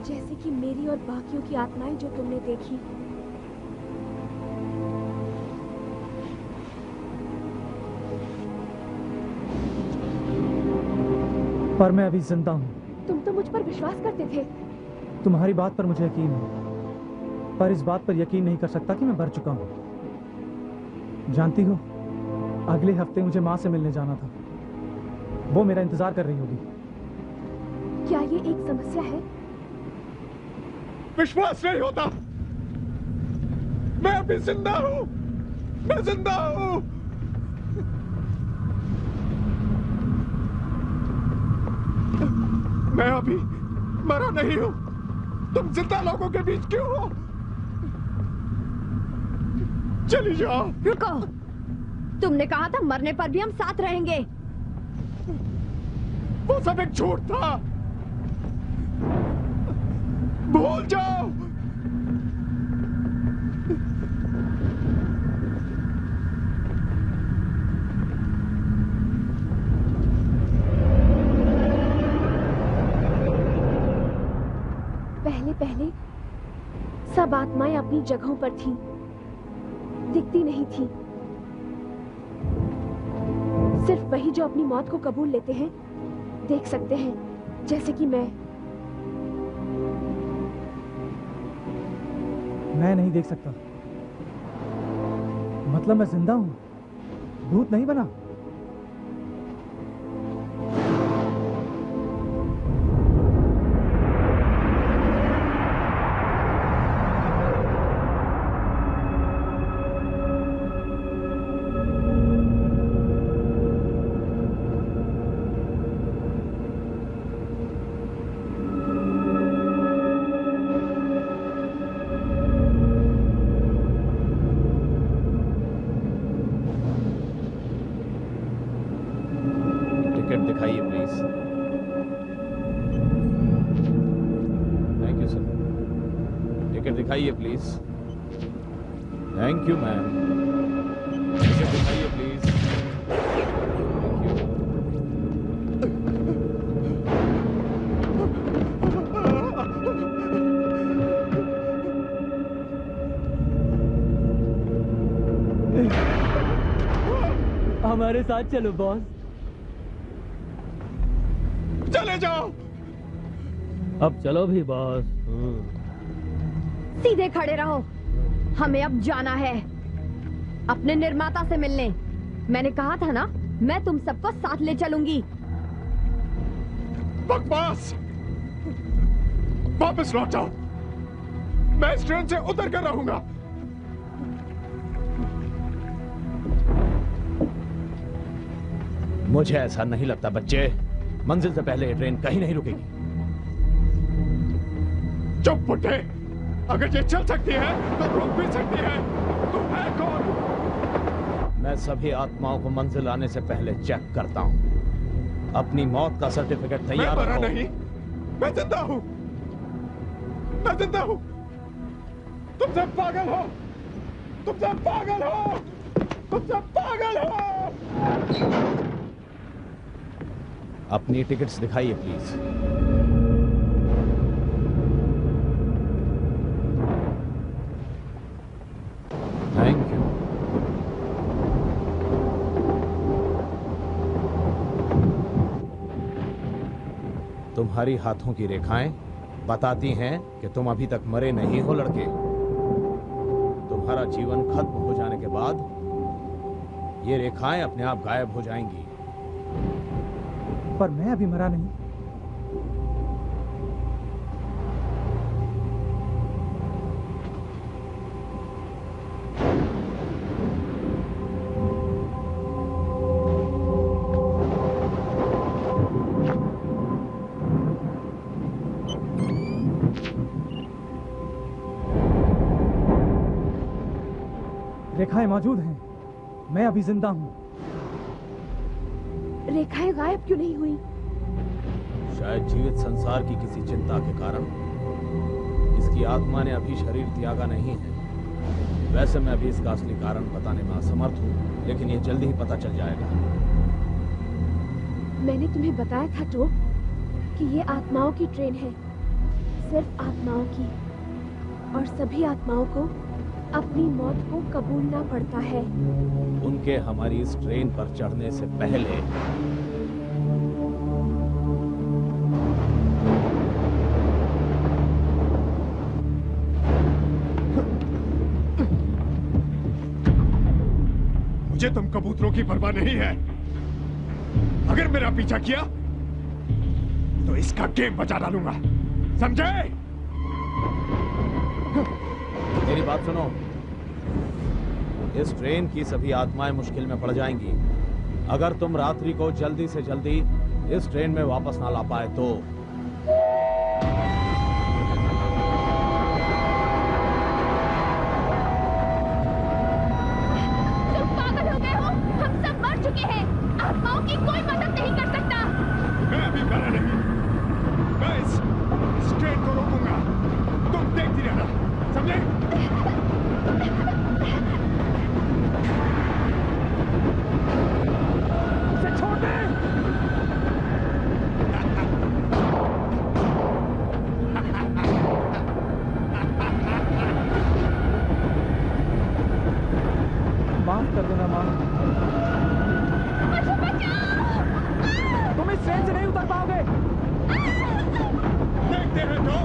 Speaker 7: जैसे कि मेरी और बाकियों की आत्माएं जो तुमने देखी।
Speaker 3: पर मैं अभी जिंदा हूँ।
Speaker 7: तुम तो मुझ पर विश्वास करते थे।
Speaker 3: तुम्हारी बात पर मुझे यकीन है, पर इस बात पर यकीन नहीं कर सकता कि मैं मर चुका हूँ। जानती हो, अगले हफ्ते मुझे माँ से मिलने जाना था। वो मेरा इंतजार कर रही होगी।
Speaker 7: क्या ये एक समस्या है?
Speaker 8: विश्वास नहीं होता। मैं अभी जिंदा हूं। मैं जिंदा हूं। मैं अभी मरा नहीं हूं। तुम जिंदा लोगों के बीच क्यों हो? चली जाओ।
Speaker 4: रुको, तुमने कहा था मरने पर भी हम साथ रहेंगे।
Speaker 8: वो सब एक झूठ था। भूल जाओ।
Speaker 7: पहले पहले सब आत्माएं अपनी जगहों पर थीं, दिखती नहीं थी। सिर्फ वही जो अपनी मौत को कबूल लेते हैं देख सकते हैं, जैसे कि मैं
Speaker 3: नहीं देख सकता। मतलब मैं जिंदा हूं, भूत नहीं बना।
Speaker 2: टिकट दिखाइए please. Thank you sir. Ticket दिखाइए please. Thank you ma'am. Ticket दिखाइए प्लीज। Thank you.
Speaker 3: हमारे साथ चलो बॉस।
Speaker 8: चले जाओ।
Speaker 6: अब चलो भी बॉस।
Speaker 4: सीधे खड़े रहो, हमें अब जाना है अपने निर्माता से मिलने। मैंने कहा था ना, मैं तुम सबको साथ ले चलूंगी।
Speaker 8: बकवास। वापस लौट जाओ। मैं इस ट्रेन से उतर कर रहूंगा।
Speaker 2: मुझे ऐसा नहीं लगता बच्चे। मंजिल से पहले ये ट्रेन कहीं नहीं रुकेगी।
Speaker 8: चुप बुड्ढे। अगर ये चल सकती है तो रुक भी सकती है। तुम है कौन?
Speaker 2: मैं सभी आत्माओं को मंजिल आने से पहले चेक करता हूं। अपनी मौत का सर्टिफिकेट
Speaker 8: मैं
Speaker 2: तैयार
Speaker 8: मरा
Speaker 2: रखो।
Speaker 8: नहीं। मैं जिंदा हूं। मैं जिंदा हूं। तुम सब पागल हो। तुम सब पागल हो। तुम सब पागल हो।
Speaker 2: अपनी टिकट्स दिखाइए प्लीज। Thank you. तुम्हारी हाथों की रेखाएं बताती हैं कि तुम अभी तक मरे नहीं हो लड़के। तुम्हारा जीवन खत्म हो जाने के बाद ये रेखाएं अपने आप गायब हो जाएंगी।
Speaker 3: पर मैं अभी मरा नहीं। रेखाएं मौजूद हैं। मैं अभी जिंदा हूं।
Speaker 7: रेखाएं गायब क्यों नहीं हुई?
Speaker 2: शायद जीवित संसार की किसी चिंता के कारण इसकी आत्मा ने अभी शरीर त्यागा नहीं है। वैसे मैं अभी इसका असली कारण बताने में असमर्थ हूँ, लेकिन ये जल्दी ही पता चल जाएगा।
Speaker 7: मैंने तुम्हें बताया था टो कि ये आत्माओं की ट्रेन है, सिर्फ आत्माओं की, और सभी आत्माओं को अपनी मौत को कबूलना पड़ता है।
Speaker 2: उनके हमारी इस ट्रेन पर चढ़ने से पहले
Speaker 8: मुझे तुम कबूतरों की परवाह नहीं है। अगर मेरा पीछा किया तो इसका गेम बचा डालूंगा, समझे?
Speaker 2: मेरी बात सुनो, इस ट्रेन की सभी आत्माएं मुश्किल में पड़ जाएंगी अगर तुम रात्रि को जल्दी से जल्दी इस ट्रेन में वापस ना ला पाए तो।
Speaker 7: तुम पागल हो गए हो? हम सब मर चुके हैं। आत्माओं की कोई मदद नहीं कर सकता।
Speaker 8: मैं अभी मरा नहीं, मैं इस ट्रेन को रोकूंगा। तुम देखती रहना, समझे?
Speaker 3: उसे छोड़ दे। माफ कर देना माँ।
Speaker 7: मुझे बचाओ।
Speaker 3: तुम इस ट्रेन से नहीं उतर पाओगे।
Speaker 8: देखते हैं तो।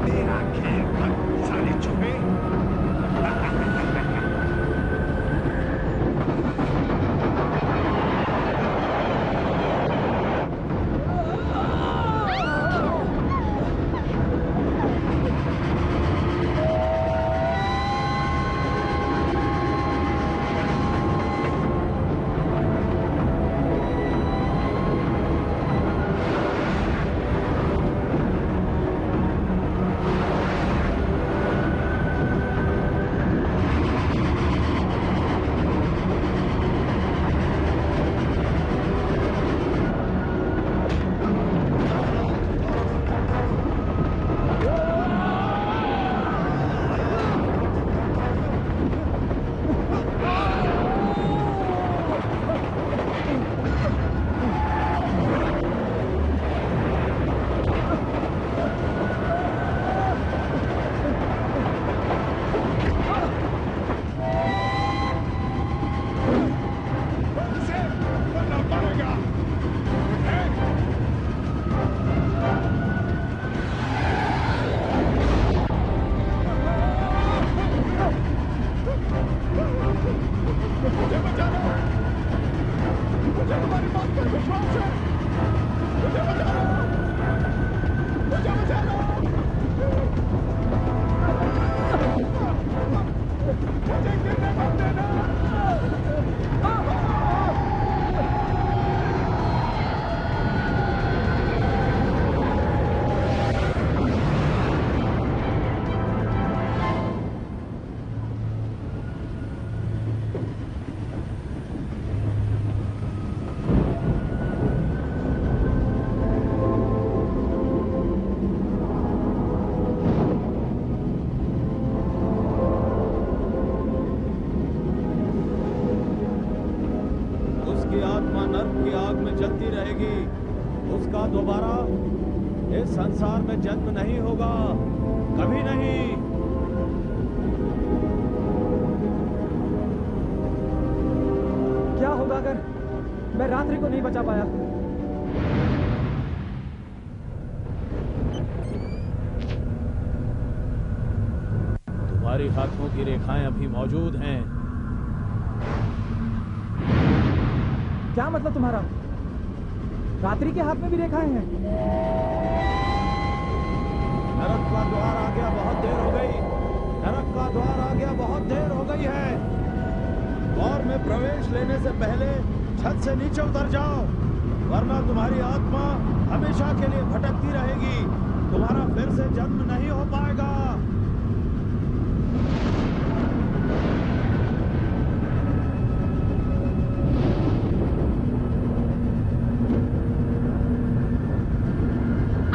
Speaker 8: तेरा खेल खत्म साले चूहे।
Speaker 2: उसका दोबारा इस संसार में जन्म नहीं होगा, कभी नहीं।
Speaker 3: क्या होगा अगर मैं रात्रि को नहीं बचा पाया?
Speaker 2: तुम्हारी हाथों की रेखाएं अभी मौजूद हैं।
Speaker 3: क्या मतलब तुम्हारा? रात्रि के हाथ में भी रेखाएं हैं?
Speaker 2: नरक का द्वार आ गया, बहुत देर हो गई। नरक का द्वार आ गया, बहुत देर हो गई है। द्वार में प्रवेश लेने से पहले छत से नीचे उतर जाओ, वरना तुम्हारी आत्मा हमेशा के लिए भटकती रहेगी। तुम्हारा फिर से जन्म नहीं हो पाएगा।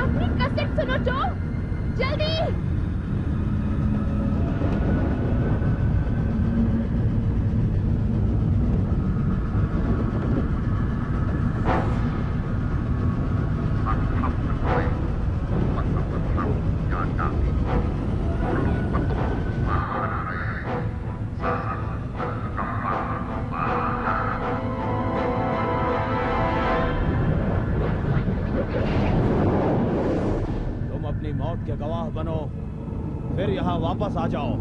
Speaker 7: अपनी कैसेट सुनो जो, जल्दी।
Speaker 5: Uncomfortably. What's up with you? You're not
Speaker 2: बनो, फिर यहाँ वापस आ जाओ।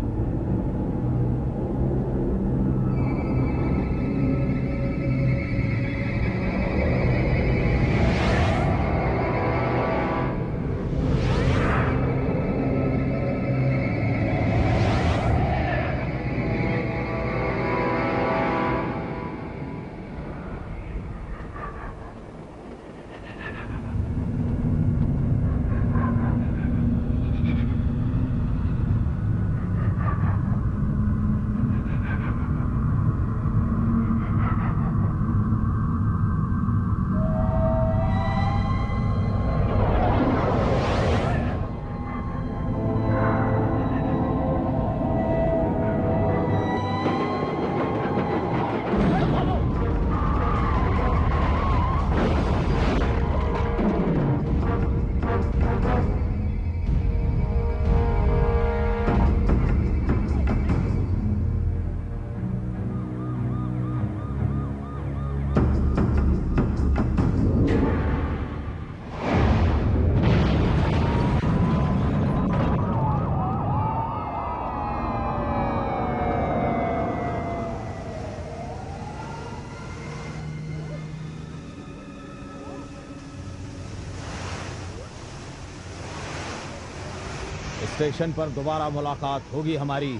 Speaker 2: स्टेशन पर दोबारा मुलाकात होगी हमारी।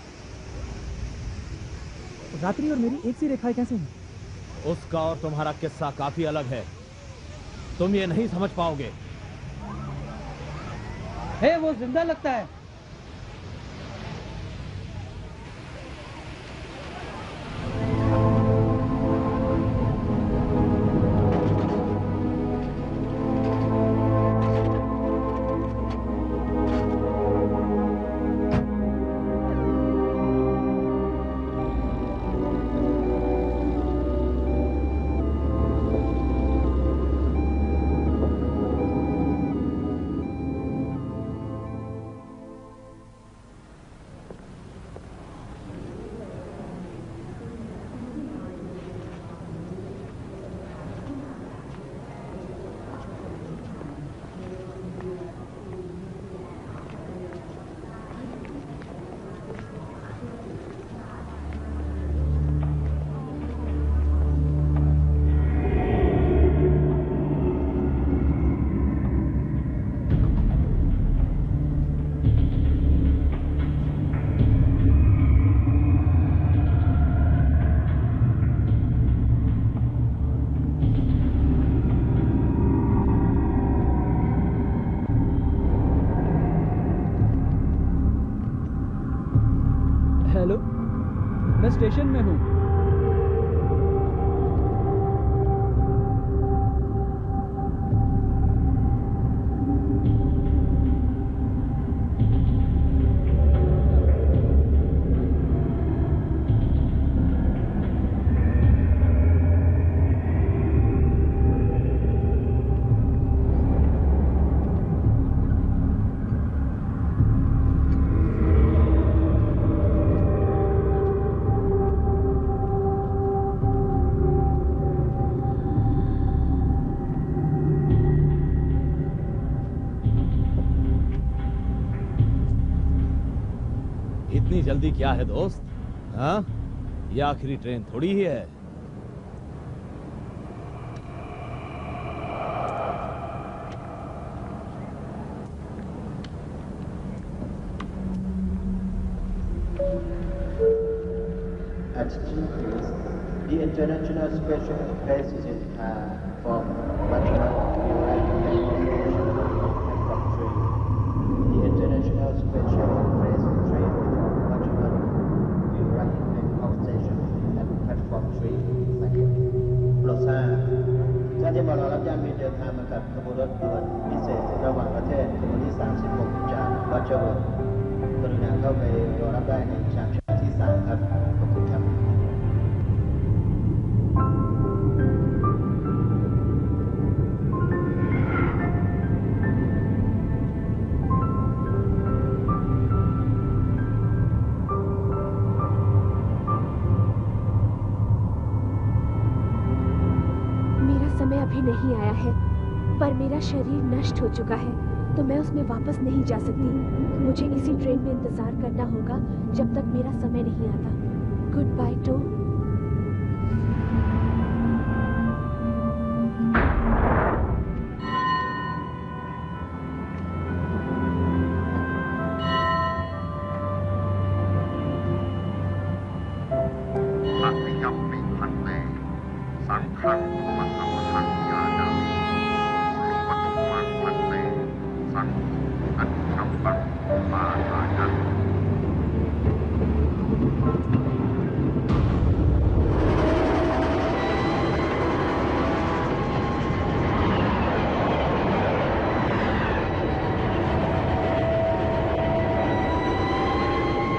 Speaker 3: रात्रि और मेरी एक सी रेखाएं कैसे हैं?
Speaker 2: उसका और तुम्हारा किस्सा काफी अलग है, तुम ये नहीं समझ पाओगे।
Speaker 3: वो जिंदा लगता है। हेलो, मैं स्टेशन में हूँ।
Speaker 2: इतनी जल्दी क्या है दोस्त? हाँ, ये आखिरी ट्रेन थोड़ी ही है।
Speaker 9: Attention please, the International Special Express is in from Bachman to the The International Special Express train from Bachman to Bangkok Station at platform 3. Thank you. โปรดทราบท่านที่มารอรับญาติมิตรเดินทางมากับขบวนรถด่วนพิเศษระหว่างประเทศขบวนที่ 36 จากวัชเวิร์ดกรุณาเข้าไปรอรับได้ในชั้นที่ 3 ครับ ขอบคุณครับ
Speaker 7: मेरा समय अभी नहीं आया है, पर मेरा शरीर नष्ट हो चुका है। तो मैं उसमें वापस नहीं जा सकती। मुझे इसी ट्रेन में इंतजार करना होगा जब तक मेरा समय नहीं आता। Goodbye to.